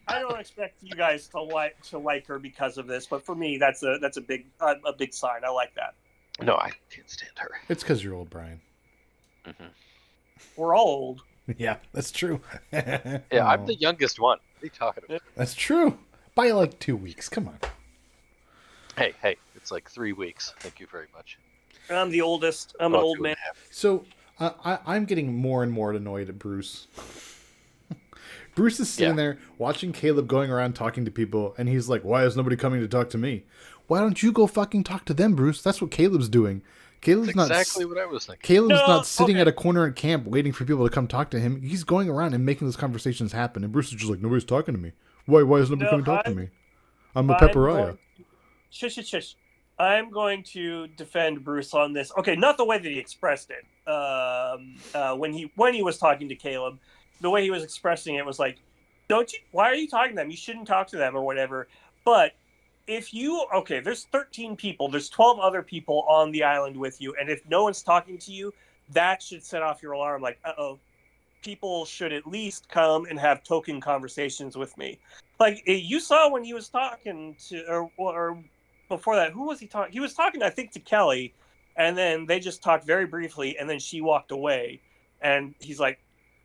Speaker 2: I don't expect you guys to like her because of this, but for me, that's a big sign. I like that.
Speaker 3: No, I can't stand her.
Speaker 1: It's because you're old, Brian.
Speaker 3: Mm-hmm.
Speaker 2: We're all old.
Speaker 1: Yeah, that's true.
Speaker 3: Yeah, I'm the youngest one. What are you talking about?
Speaker 1: That's true. By like 2 weeks. Come on.
Speaker 3: Hey, it's like 3 weeks. Thank you very much.
Speaker 2: I'm the oldest. I'm an old man.
Speaker 1: So I'm getting more and more annoyed at Bruce. Bruce is sitting there watching Caleb going around talking to people, and he's like, "Why is nobody coming to talk to me? Why don't you go fucking talk to them, Bruce? That's what Caleb's doing. Caleb's
Speaker 3: That's exactly what I was thinking.
Speaker 1: Caleb's not sitting at a corner in camp waiting for people to come talk to him. He's going around and making those conversations happen. And Bruce is just like, nobody's talking to me. Why is nobody coming to talk to me? I'm a pepperaya."
Speaker 2: Shush. I'm going to defend Bruce on this. Okay, not the way that he expressed it. When he was talking to Caleb, the way he was expressing it was like, why are you talking to them? You shouldn't talk to them or whatever. But there's 13 people, there's 12 other people on the island with you, and if no one's talking to you, that should set off your alarm. Like, people should at least come and have token conversations with me. Like, you saw when he was talking to, or before that, who was he talking? He was talking, I think, to Kelly, and then they just talked very briefly, and then she walked away, and he's like,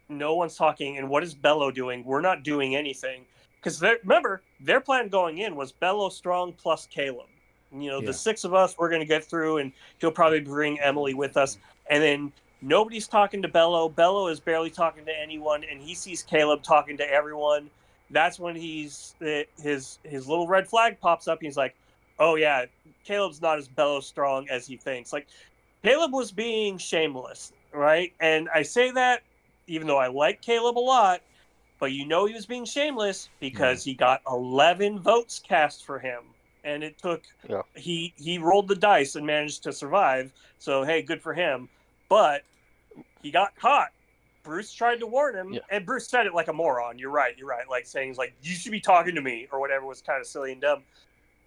Speaker 2: "No one's talking, and what is Bello doing? We're not doing anything." Because remember, their plan going in was Bello, Strong, plus Caleb. The 6 of us, we're going to get through, and he'll probably bring Emily with us. And then nobody's talking to Bello. Bello is barely talking to anyone, and he sees Caleb talking to everyone. That's when his little red flag pops up. He's like, "Oh yeah, Caleb's not as Bello strong as he thinks." Like, Caleb was being shameless, right? And I say that even though I like Caleb a lot, but he was being shameless because he got 11 votes cast for him, and it took he rolled the dice and managed to survive. So hey, good for him. But he got caught. Bruce tried to warn him,
Speaker 3: Yeah.
Speaker 2: and Bruce said it like a moron. You're right. Like saying like you should be talking to me or whatever was kind of silly and dumb.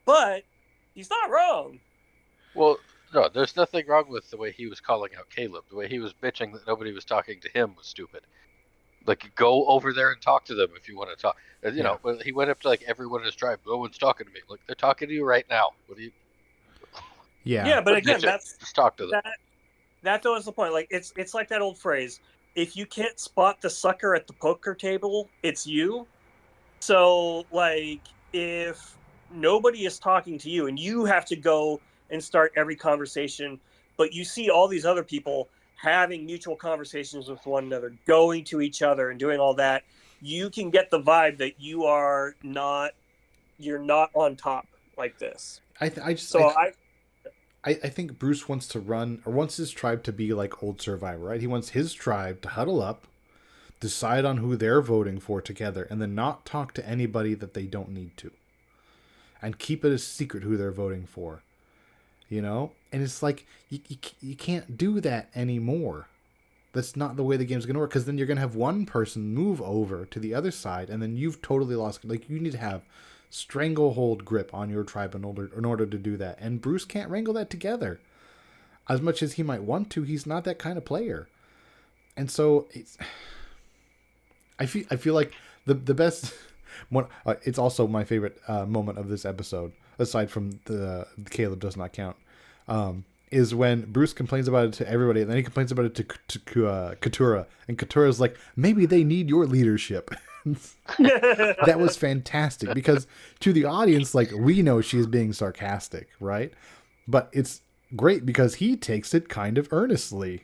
Speaker 2: But he's not wrong.
Speaker 3: Well, no, there's nothing wrong with the way he was calling out Caleb. The way he was bitching that nobody was talking to him was stupid. Like, go over there and talk to them if you want to talk. You know, he went up to like everyone in his tribe. No one's talking to me. Like, they're talking to you right now. What do you?
Speaker 2: Yeah, but again,
Speaker 3: just talk to them.
Speaker 2: That was the point. Like, it's like that old phrase: if you can't spot the sucker at the poker table, it's you. So, like, if nobody is talking to you and you have to go and start every conversation, but you see all these other people having mutual conversations with one another, going to each other and doing all that, you can get the vibe that you're not on top like this.
Speaker 1: I think Bruce wants to run, or wants his tribe to be like old Survivor, right? He wants his tribe to huddle up, decide on who they're voting for together, and then not talk to anybody that they don't need to. And keep it a secret who they're voting for. You know? And it's like, you can't do that anymore. That's not the way the game's going to work, because then you're going to have one person move over to the other side, and then you've totally lost. Like, you need to have stranglehold grip on your tribe in order to do that. And Bruce can't wrangle that together. As much as he might want to, he's not that kind of player. And so, I feel like the best one. It's also my favorite moment of this episode, aside from the Caleb does not count. Is when Bruce complains about it to everybody, and then he complains about it to Katurah, and Katura's like, maybe they need your leadership. That was fantastic, because to the audience, like, we know she's being sarcastic, right? But it's great because he takes it kind of earnestly.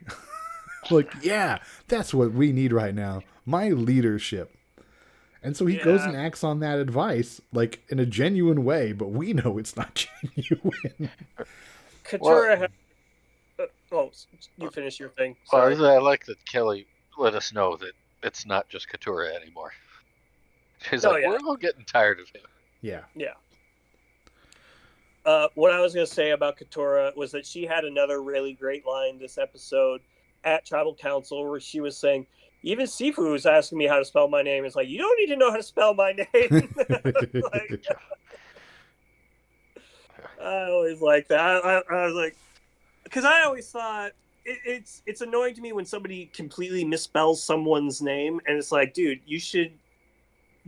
Speaker 1: Like, yeah, that's what we need right now. My leadership. And so he goes and acts on that advice, like, in a genuine way, but we know it's not genuine.
Speaker 2: Katurah you finish your thing.
Speaker 3: Well, I like that Kelly let us know that it's not just Katurah anymore. She's we're all getting tired of him.
Speaker 1: Yeah.
Speaker 2: Yeah. What I was going to say about Katurah was that she had another really great line this episode at Tribal Council where she was saying, even Sifu was asking me how to spell my name. It's like, you don't need to know how to spell my name. Like, I always like that. I was like, because I always thought it's annoying to me when somebody completely misspells someone's name, and it's like, dude, you should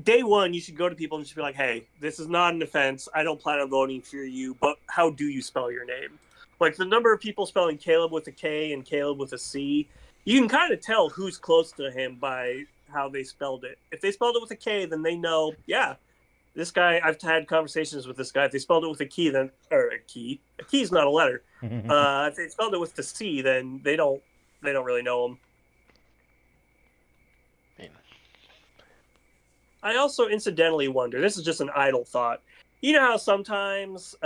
Speaker 2: day one you should go to people and just be like, hey, this is not an offense. I don't plan on voting for you, but how do you spell your name? Like, the number of people spelling Caleb with a K and Caleb with a C, you can kind of tell who's close to him by how they spelled it. If they spelled it with a K, then they know, yeah, this guy, I've had conversations with this guy. If they spelled it with a key, then, or a key is not a letter. If they spelled it with the C, then they don't really know him. I also incidentally wonder, this is just an idle thought. You know how sometimes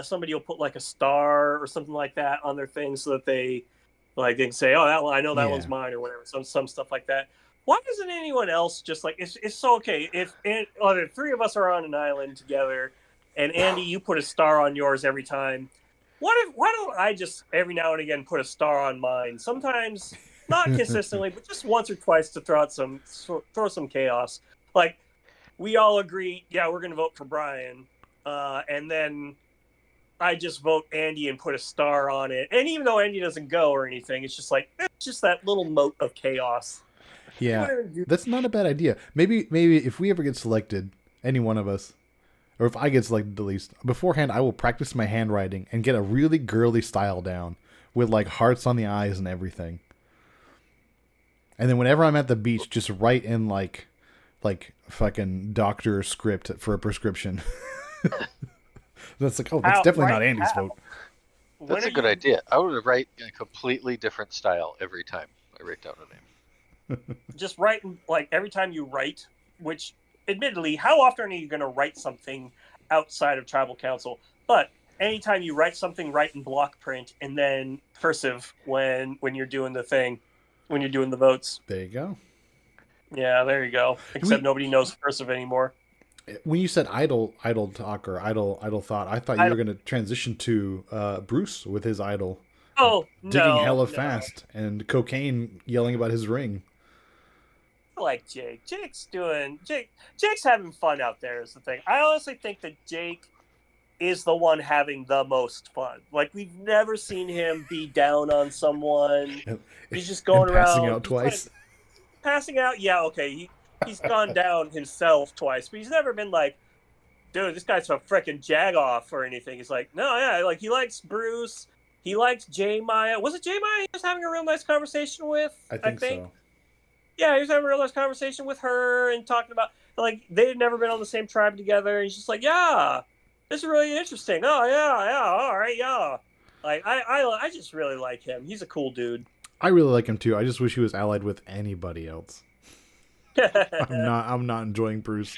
Speaker 2: somebody will put like a star or something like that on their thing so that they can say, oh, that one, I know that one's mine or whatever. Some stuff like that. Why doesn't anyone else just like, it's so okay if the three of us are on an island together and Andy, you put a star on yours every time. Why don't I just every now and again put a star on mine? Sometimes not consistently, but just once or twice to throw some chaos. Like, we all agree, yeah, we're going to vote for Brian. And then I just vote Andy and put a star on it. And even though Andy doesn't go or anything, it's just like, it's just that little mote of chaos.
Speaker 1: Yeah, that's not a bad idea. Maybe if we ever get selected, any one of us, or if I get selected at least, beforehand I will practice my handwriting and get a really girly style down with like hearts on the eyes and everything. And then whenever I'm at the beach, just write in like fucking doctor script for a prescription. That's like, oh, that's definitely not Andy's vote.
Speaker 3: That's a good idea. I would write in a completely different style every time I write down a name.
Speaker 2: Just write, like, every time you write, which, admittedly, how often are you going to write something outside of Tribal Council? But anytime you write something, write in block print and then cursive when you're doing the thing, when you're doing the votes.
Speaker 1: There you go.
Speaker 2: Yeah, there you go. Except nobody knows cursive anymore.
Speaker 1: When you said idle talk or idle thought, I thought you were going to transition to Bruce with his idle.
Speaker 2: Oh,
Speaker 1: digging hella fast and cocaine yelling about his ring.
Speaker 2: like Jake. Jake's having fun out there is the thing. I honestly think that Jake is the one having the most fun. Like, we've never seen him be down on someone. He's just going
Speaker 1: and passing
Speaker 2: around
Speaker 1: out twice.
Speaker 2: passing out. Yeah, okay. He's gone down himself twice, but he's never been like, dude, this guy's a freaking jagoff or anything. He's like, no, yeah, like, he likes Bruce. He likes J Maya. Was it J Maya he was having a real nice conversation with?
Speaker 1: I think so.
Speaker 2: Yeah, he was having a real nice conversation with her and talking about, like, they had never been on the same tribe together. And he's just like, yeah, this is really interesting. Oh, yeah, all right, yeah. Like, I just really like him. He's a cool dude.
Speaker 1: I really like him too. I just wish he was allied with anybody else. I'm not enjoying Bruce.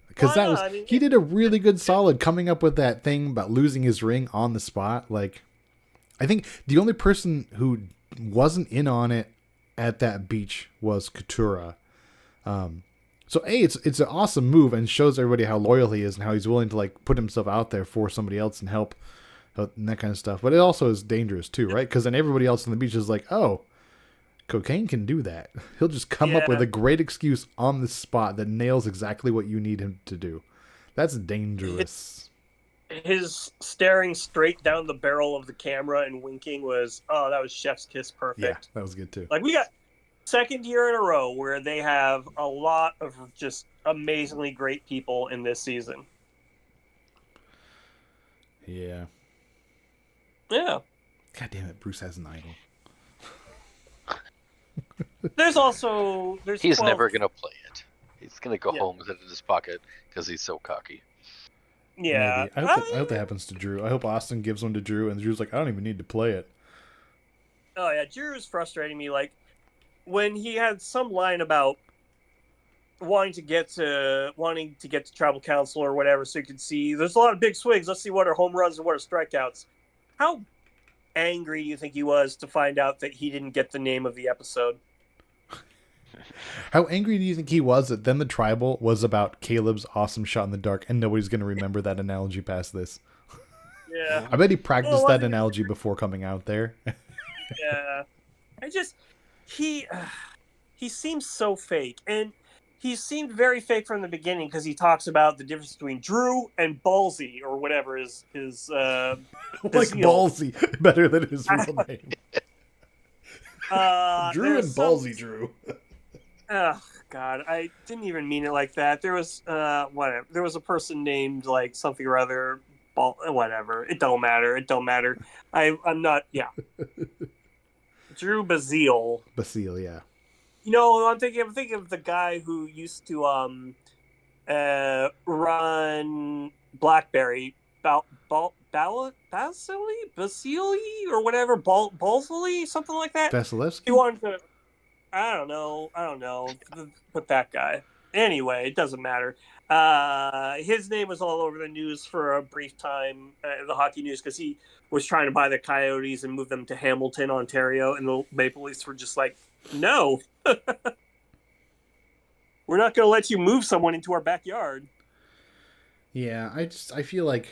Speaker 1: Because he did a really good solid coming up with that thing about losing his ring on the spot. Like, I think the only person who wasn't in on it at that beach was Katura. So it's an awesome move and shows everybody how loyal he is and how he's willing to like put himself out there for somebody else and help and that kind of stuff. But it also is dangerous too, right? Because then everybody else on the beach is like, oh, cocaine can do that. He'll just come up with a great excuse on the spot that nails exactly what you need him to do. That's dangerous.
Speaker 2: His staring straight down the barrel of the camera and winking that was chef's kiss perfect.
Speaker 1: Yeah, that was good too.
Speaker 2: Like, we got second year in a row where they have a lot of just amazingly great people in this season.
Speaker 1: Yeah.
Speaker 2: Yeah.
Speaker 1: God damn it, Bruce has an idol.
Speaker 3: He's never gonna play it. He's gonna go home with it in his pocket because he's so cocky.
Speaker 2: Yeah.
Speaker 1: Maybe. I hope that happens to Drew. I hope Austin gives one to Drew and Drew's like, I don't even need to play it.
Speaker 2: Oh yeah, Drew is frustrating me. Like, when he had some line about wanting to get to tribal council or whatever, so you could see there's a lot of big swings. Let's see what are home runs and what are strikeouts. How angry do you think he was to find out that he didn't get the name of the episode?
Speaker 1: How angry do you think he was that then the tribal was about Caleb's awesome shot in the dark and nobody's going to remember that analogy past this?
Speaker 2: Yeah.
Speaker 1: I bet he practiced that analogy before coming out there.
Speaker 2: Yeah. He seems so fake. And he seemed very fake from the beginning because he talks about the difference between Drew and Ballsy or whatever his
Speaker 1: like Ballsy better than his real name. Drew and Ballsy Drew.
Speaker 2: Oh God, I didn't even mean it like that. There was whatever. There was a person named like something or other. Whatever. It don't matter. I'm not. Yeah. Drew Basile.
Speaker 1: Basile, yeah.
Speaker 2: You know, I'm thinking of the guy who used to run BlackBerry. Basile or whatever. Balsley, something like that.
Speaker 1: Vasilevsky?
Speaker 2: He wanted to. I don't know. But that guy. Anyway, it doesn't matter. His name was all over the news for a brief time, the hockey news, because he was trying to buy the Coyotes and move them to Hamilton, Ontario, and the Maple Leafs were just like, no. We're not going to let you move someone into our backyard.
Speaker 1: Yeah, I feel like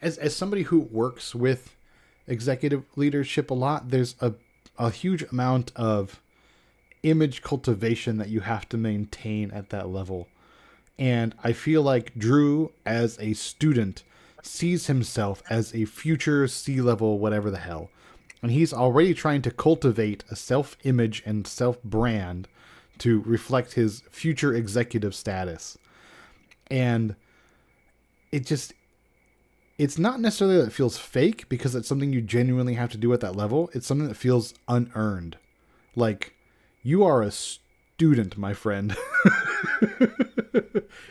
Speaker 1: as somebody who works with executive leadership a lot, there's a huge amount of image cultivation that you have to maintain at that level. And I feel like Drew, as a student, sees himself as a future C-level whatever the hell. And he's already trying to cultivate a self-image and self-brand to reflect his future executive status. And it's not necessarily that it feels fake because it's something you genuinely have to do at that level. It's something that feels unearned. Like, you are a student, my friend.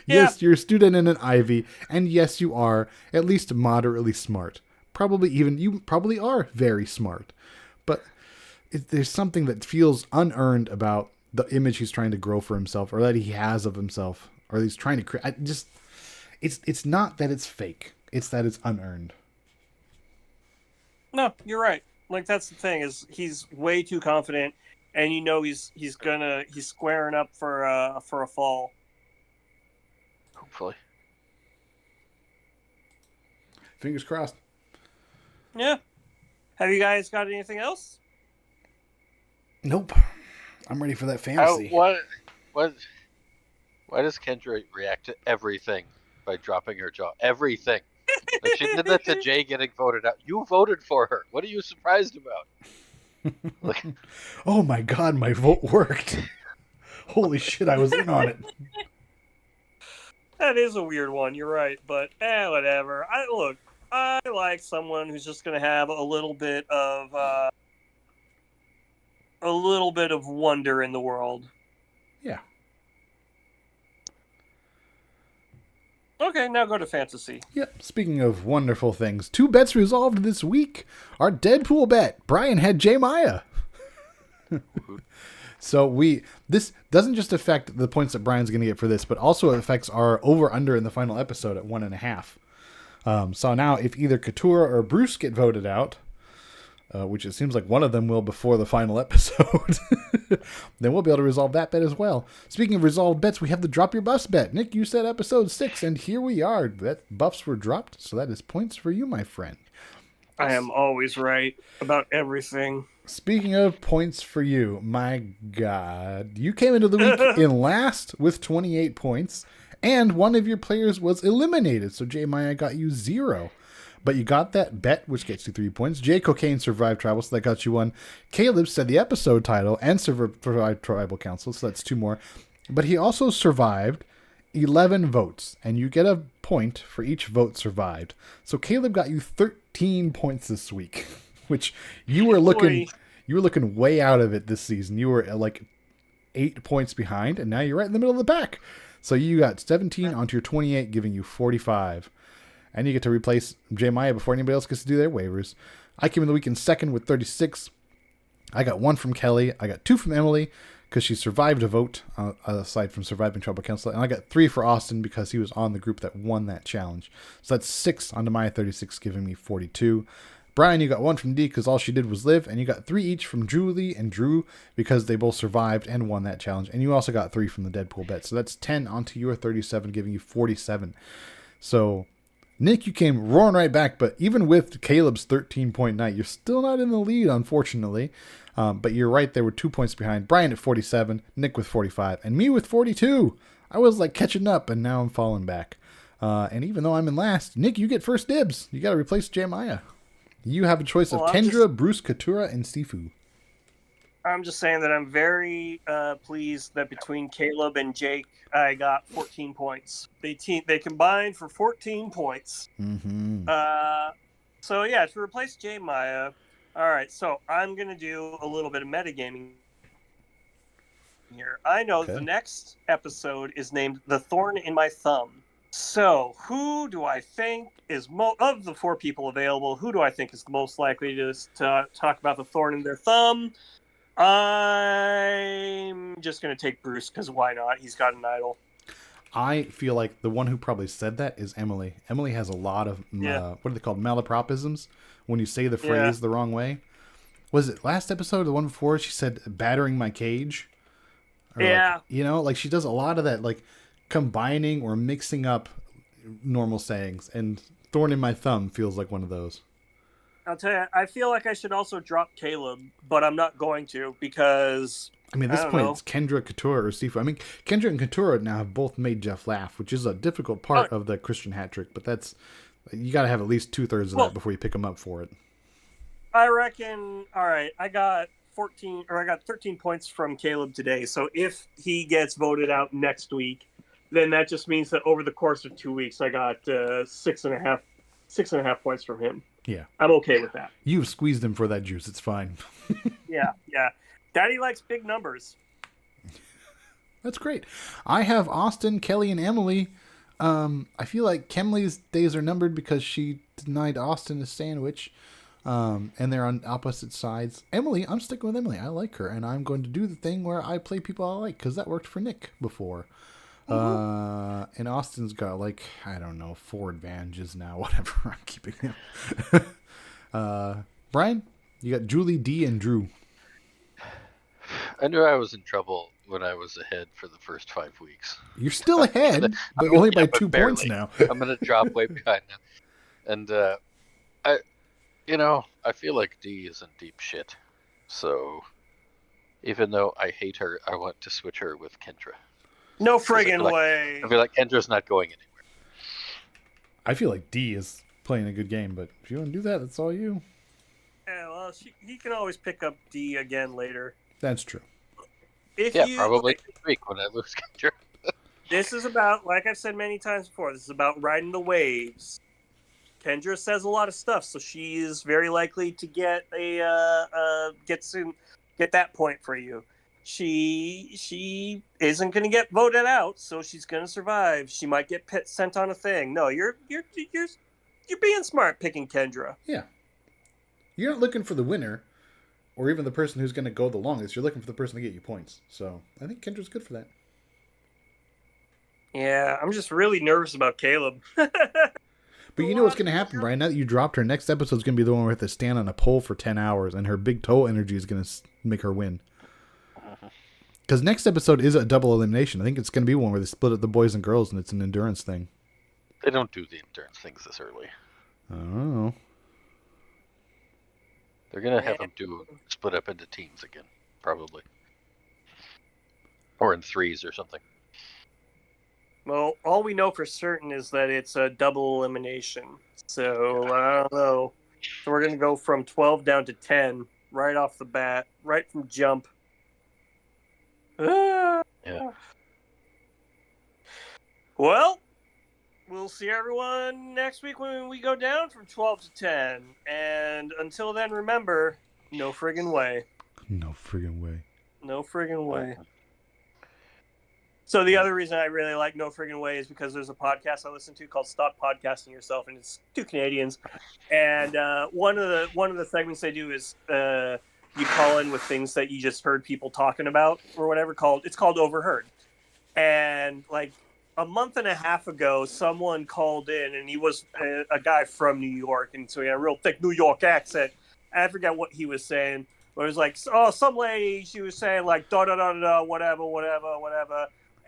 Speaker 1: Yes, you're a student in an Ivy, and yes, you are at least moderately smart. You probably are very smart. But there's something that feels unearned about the image he's trying to grow for himself, or that he has of himself, or he's trying to create. It's not that it's fake. It's that it's unearned.
Speaker 2: No, you're right. Like, that's the thing, is he's way too confident, and you know he's squaring up for a fall.
Speaker 3: Hopefully.
Speaker 1: Fingers crossed.
Speaker 2: Yeah. Have you guys got anything else?
Speaker 1: Nope. I'm ready for that
Speaker 3: How,
Speaker 1: fantasy.
Speaker 3: what, why does Kendra react to everything by dropping her jaw? Everything. Like she did that to Jay getting voted out. You voted for her. What are you surprised about? Like,
Speaker 1: Oh my god, my vote worked. Holy shit, I was in on it.
Speaker 2: That is a weird one. You're right, but whatever. I like someone who's just going to have a little bit of wonder in the world.
Speaker 1: Yeah.
Speaker 2: Okay, now go to fantasy.
Speaker 1: Yep. Speaking of wonderful things, 2 bets resolved this week. Our Deadpool bet. Brian had J. Maya. So this doesn't just affect the points that Brian's going to get for this, but also affects our over-under in the final episode at 1.5. So now if either Couture or Bruce get voted out, which it seems like one of them will before the final episode, then we'll be able to resolve that bet as well. Speaking of resolved bets, we have the Drop Your Bus bet. Nick, you said episode 6, and here we are. That buffs were dropped, so that is points for you, my friend.
Speaker 2: I am always right about everything.
Speaker 1: Speaking of points for you, my God, you came into the week in last with 28 points, and one of your players was eliminated. So J. Maya got you 0. But you got that bet, which gets you 3 points. J. Cocaine survived Tribal, so that got you 1. Caleb said the episode title and survived Tribal Council, so that's 2 more. But he also survived 11 votes, and you get a point for each vote survived. So Caleb got you 13 points this week, which you were looking way out of it this season. You were like 8 points behind, and now you're right in the middle of the pack. So you got 17 onto your 28, giving you 45. And you get to replace J. Maya before anybody else gets to do their waivers. I came in the week in second with 36. I got 1 from Kelly. I got 2 from Emily because she survived a vote, aside from surviving Tribal Council. And I got 3 for Austin because he was on the group that won that challenge. So that's 6 onto Maya 36, giving me 42. Brian, you got 1 from D because all she did was live. And you got 3 each from Julie and Drew because they both survived and won that challenge. And you also got 3 from the Deadpool bet. So that's 10 onto your 37, giving you 47. So Nick, you came roaring right back, but even with Caleb's 13-point night, you're still not in the lead, unfortunately. But you're right there with 2 points behind. Brian at 47, Nick with 45, and me with 42. I was like catching up, and now I'm falling back. And even though I'm in last, Nick, you get first dibs. You got to replace J. Maya. You have a choice of Kendra, Bruce, Katura, and Sifu.
Speaker 2: I'm just saying that I'm very pleased that between Caleb and Jake, I got 14 points. They combined for 14 points.
Speaker 1: Mm-hmm.
Speaker 2: So yeah, to replace J. Maya. All right, so I'm gonna do a little bit of metagaming here. I know the next episode is named "The Thorn in My Thumb." So who do I think is of the 4 people available? Who do I think is most likely to talk about the thorn in their thumb? I'm just going to take Bruce because why not? He's got an idol.
Speaker 1: I feel like the one who probably said that is Emily. Emily has a lot of, what are they called, malapropisms? When you say the phrase the wrong way. Was it last episode or the one before? She said, battering my cage. Or like, she does a lot of that, like combining or mixing up normal sayings. And thorn in my thumb feels like one of those.
Speaker 2: I'll tell you, I feel like I should also drop Caleb, but I'm not going to because...
Speaker 1: I mean, at this point, it's Kendra, Couture, or Sifu. I mean, Kendra and Couture now have both made Jeff laugh, which is a difficult part of the Christian hat trick, but that's... You got to have at least 2/3 of that before you pick them up for it.
Speaker 2: I reckon... All right, I got 13 points from Caleb today, so if he gets voted out next week, then that just means that over the course of 2 weeks, I got 6.5 points from him.
Speaker 1: Yeah.
Speaker 2: I'm okay with that.
Speaker 1: You've squeezed him for that juice. It's fine.
Speaker 2: Yeah. Daddy likes big numbers.
Speaker 1: That's great. I have Austin, Kelly, and Emily. I feel like Kemley's days are numbered because she denied Austin a sandwich. And they're on opposite sides. Emily, I'm sticking with Emily. I like her. And I'm going to do the thing where I play people I like because that worked for Nick before. And Austin's got 4 advantages now, whatever. I'm keeping him. Brian, you got Julie, D, and Drew.
Speaker 3: I knew I was in trouble when I was ahead for the first 5 weeks.
Speaker 1: You're still ahead, but only by 2 points now.
Speaker 3: I'm going to drop way behind now. And I feel like D is in deep shit. So Even though I hate her, I want to switch her with Kendra.
Speaker 2: No
Speaker 3: 'Cause I feel
Speaker 2: friggin'
Speaker 3: like,
Speaker 2: way.
Speaker 3: I feel like Kendra's not going anywhere.
Speaker 1: I feel like D is playing a good game, but if you want to do that, that's all you.
Speaker 2: Yeah, well, he can always pick up D again later.
Speaker 1: That's true.
Speaker 2: If
Speaker 3: Yeah,
Speaker 2: you
Speaker 3: probably next week when I lose Kendra.
Speaker 2: This is about, like I've said many times before, this is about riding the waves. Kendra says a lot of stuff, so she is very likely to get get that point for you. She isn't going to get voted out, so she's going to survive. She might get sent on a thing. No, you're being smart picking Kendra.
Speaker 1: Yeah. You're not looking for the winner or even the person who's going to go the longest. You're looking for the person to get you points. So I think Kendra's good for that.
Speaker 2: Yeah, I'm just really nervous about Caleb.
Speaker 1: But you know what's going to happen, Brian? Now that you dropped her, next episode's going to be the one where we have to stand on a pole for 10 hours, and her big toe energy is going to make her win. Because next episode is a double elimination. I think it's going to be one where they split up the boys and girls, and it's an endurance thing.
Speaker 3: They don't do the endurance things this early.
Speaker 1: I don't know.
Speaker 3: They're going to have them split up into teams again, probably. Or in threes or something.
Speaker 2: Well, all we know for certain is that it's a double elimination. So, I don't know. So we're going to go from 12 down to 10 right off the bat, right from jump.
Speaker 3: Yeah.
Speaker 2: Well, we'll see everyone next week when we go down from 12 to 10. And until then, remember, no friggin' way.
Speaker 1: No friggin' way.
Speaker 2: No friggin' way. So the other reason I really like No Friggin' Way is because there's a podcast I listen to called Stop Podcasting Yourself, and it's two Canadians. And one of the segments they do is you call in with things that you just heard people talking about or whatever. It's called Overheard. And like a month and a half ago, someone called in, and he was a guy from New York, and so he had a real thick New York accent. I forget what he was saying. But it was like, oh, some lady, she was saying like da da da da whatever.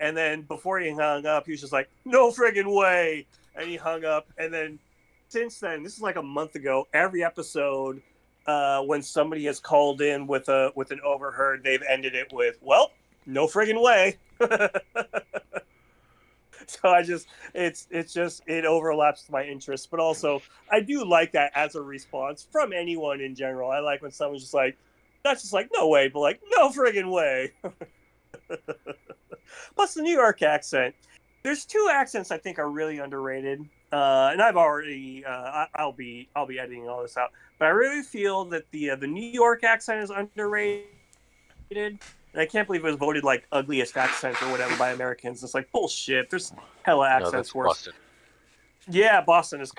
Speaker 2: And then before he hung up, he was just like, no friggin' way. And he hung up. And then since then, this is like a month ago, every episode, when somebody has called in with an overheard, they've ended it with, well, no friggin' way. So it overlaps my interests. But also, I do like that as a response from anyone in general. I like when someone's just like, not just like, no way, but like, no friggin' way. Plus the New York accent. There's two accents I think are really underrated, and I've already I'll be editing all this out. But I really feel that the New York accent is underrated, and I can't believe it was voted like ugliest accent or whatever by Americans. It's like bullshit. There's hella accents worse.
Speaker 3: Boston.
Speaker 2: Yeah, Boston is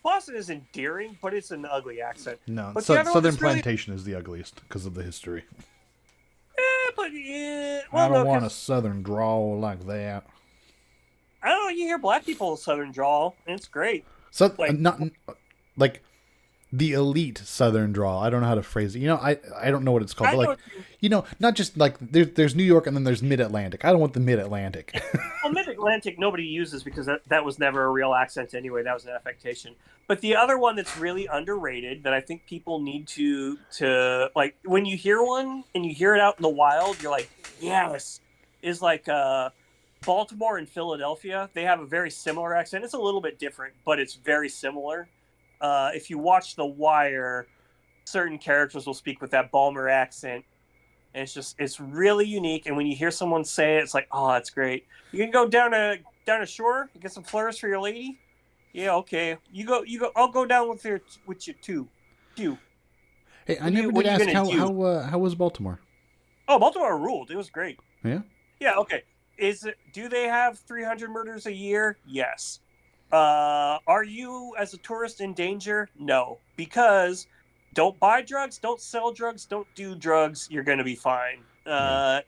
Speaker 2: Boston is endearing, but it's an ugly accent.
Speaker 1: No,
Speaker 2: but
Speaker 1: Southern Plantation is the ugliest because of the history.
Speaker 2: But yeah,
Speaker 1: I don't want a Southern drawl like that.
Speaker 2: I don't know. You hear black people Southern drawl, and it's great.
Speaker 1: So not like the elite Southern drawl. I don't know how to phrase it. You know, I don't know what it's called. But like, you know, not just like there's New York and then there's Mid Atlantic. I don't want the Mid Atlantic.
Speaker 2: Well, Mid Atlantic nobody uses because that was never a real accent anyway. That was an affectation. But the other one that's really underrated that I think people need to like when you hear one and you hear it out in the wild, you're like, yes, is like Baltimore and Philadelphia. They have a very similar accent. It's a little bit different, but it's very similar. If you watch The Wire, certain characters will speak with that Balmer accent. And it's really unique. And when you hear someone say it, it's like, oh, that's great. You can go down a shore and get some flowers for your lady. Yeah, okay. You go. I'll go down with you too.
Speaker 1: Hey, I never did ask how was Baltimore?
Speaker 2: Oh, Baltimore ruled. It was great.
Speaker 1: Yeah.
Speaker 2: Yeah. Okay. Do they have 300 murders a year? Yes. Are you as a tourist in danger? No, because don't buy drugs, don't sell drugs, don't do drugs. You're going to be fine.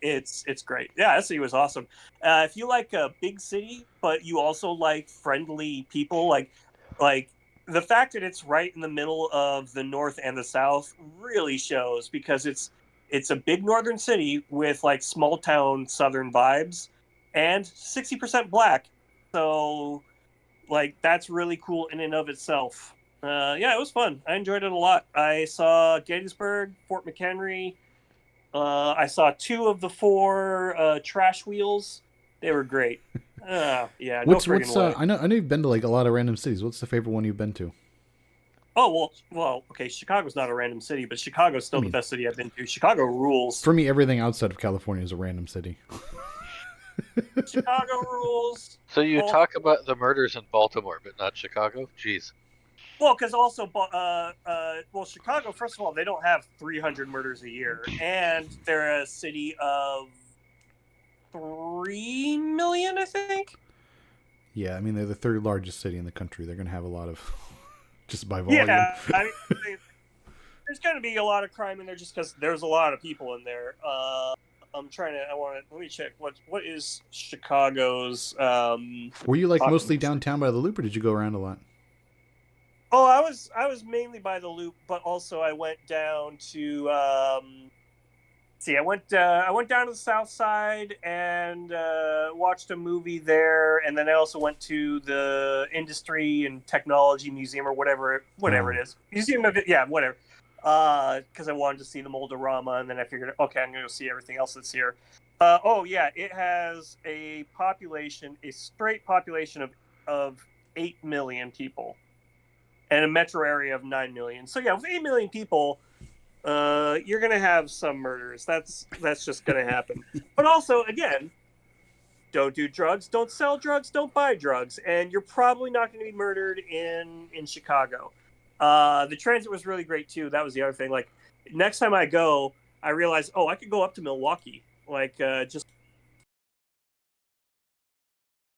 Speaker 2: It's great. Yeah, that city was awesome. If you like a big city, but you also like friendly people, like the fact that it's right in the middle of the North and the South really shows because it's a big northern city with like small town Southern vibes and 60% black. So like that's really cool in and of itself. Yeah, it was fun. I enjoyed it a lot. I saw Gettysburg, Fort McHenry, I saw 2 of the 4 trash wheels. They were great. Yeah, no friggin' way.
Speaker 1: I know you've been to like a lot of random cities. What's the favorite one you've been to?
Speaker 2: Oh well. Okay, Chicago's not a random city, but Chicago's
Speaker 1: I
Speaker 2: still the
Speaker 1: mean,
Speaker 2: best city I've been to. Chicago rules.
Speaker 1: for me, everything outside of California is a random city.
Speaker 2: Chicago rules.
Speaker 3: So you talk about the murders in Baltimore, but not Chicago? Jeez.
Speaker 2: Well, because also, Chicago. First of all, they don't have 300 murders a year, and they're a city of 3 million, I think.
Speaker 1: Yeah, I mean they're the third largest city in the country. They're gonna have a lot of just by volume.
Speaker 2: Yeah, I mean, there's going to be a lot of crime in there just because there's a lot of people in there. Let me check. What is Chicago's?
Speaker 1: Were you like mostly downtown by the Loop, or did you go around a lot?
Speaker 2: Oh, I was mainly by the Loop, but also I went down to. I went down to the South Side and watched a movie there, and then I also went to the Industry and Technology Museum or whatever it is. Museum of it, yeah, whatever. Because I wanted to see the Moldorama, and then I figured, okay, I'm going to go see everything else that's here. It has a straight population of 8 million people, and a metro area of 9 million. So yeah, with 8 million people, you're going to have some murders. That's just going to happen. But also, again, don't do drugs, don't sell drugs, don't buy drugs, and you're probably not going to be murdered in Chicago. The transit was really great too. That was the other thing. Like next time I go, I realized, I could go up to Milwaukee, just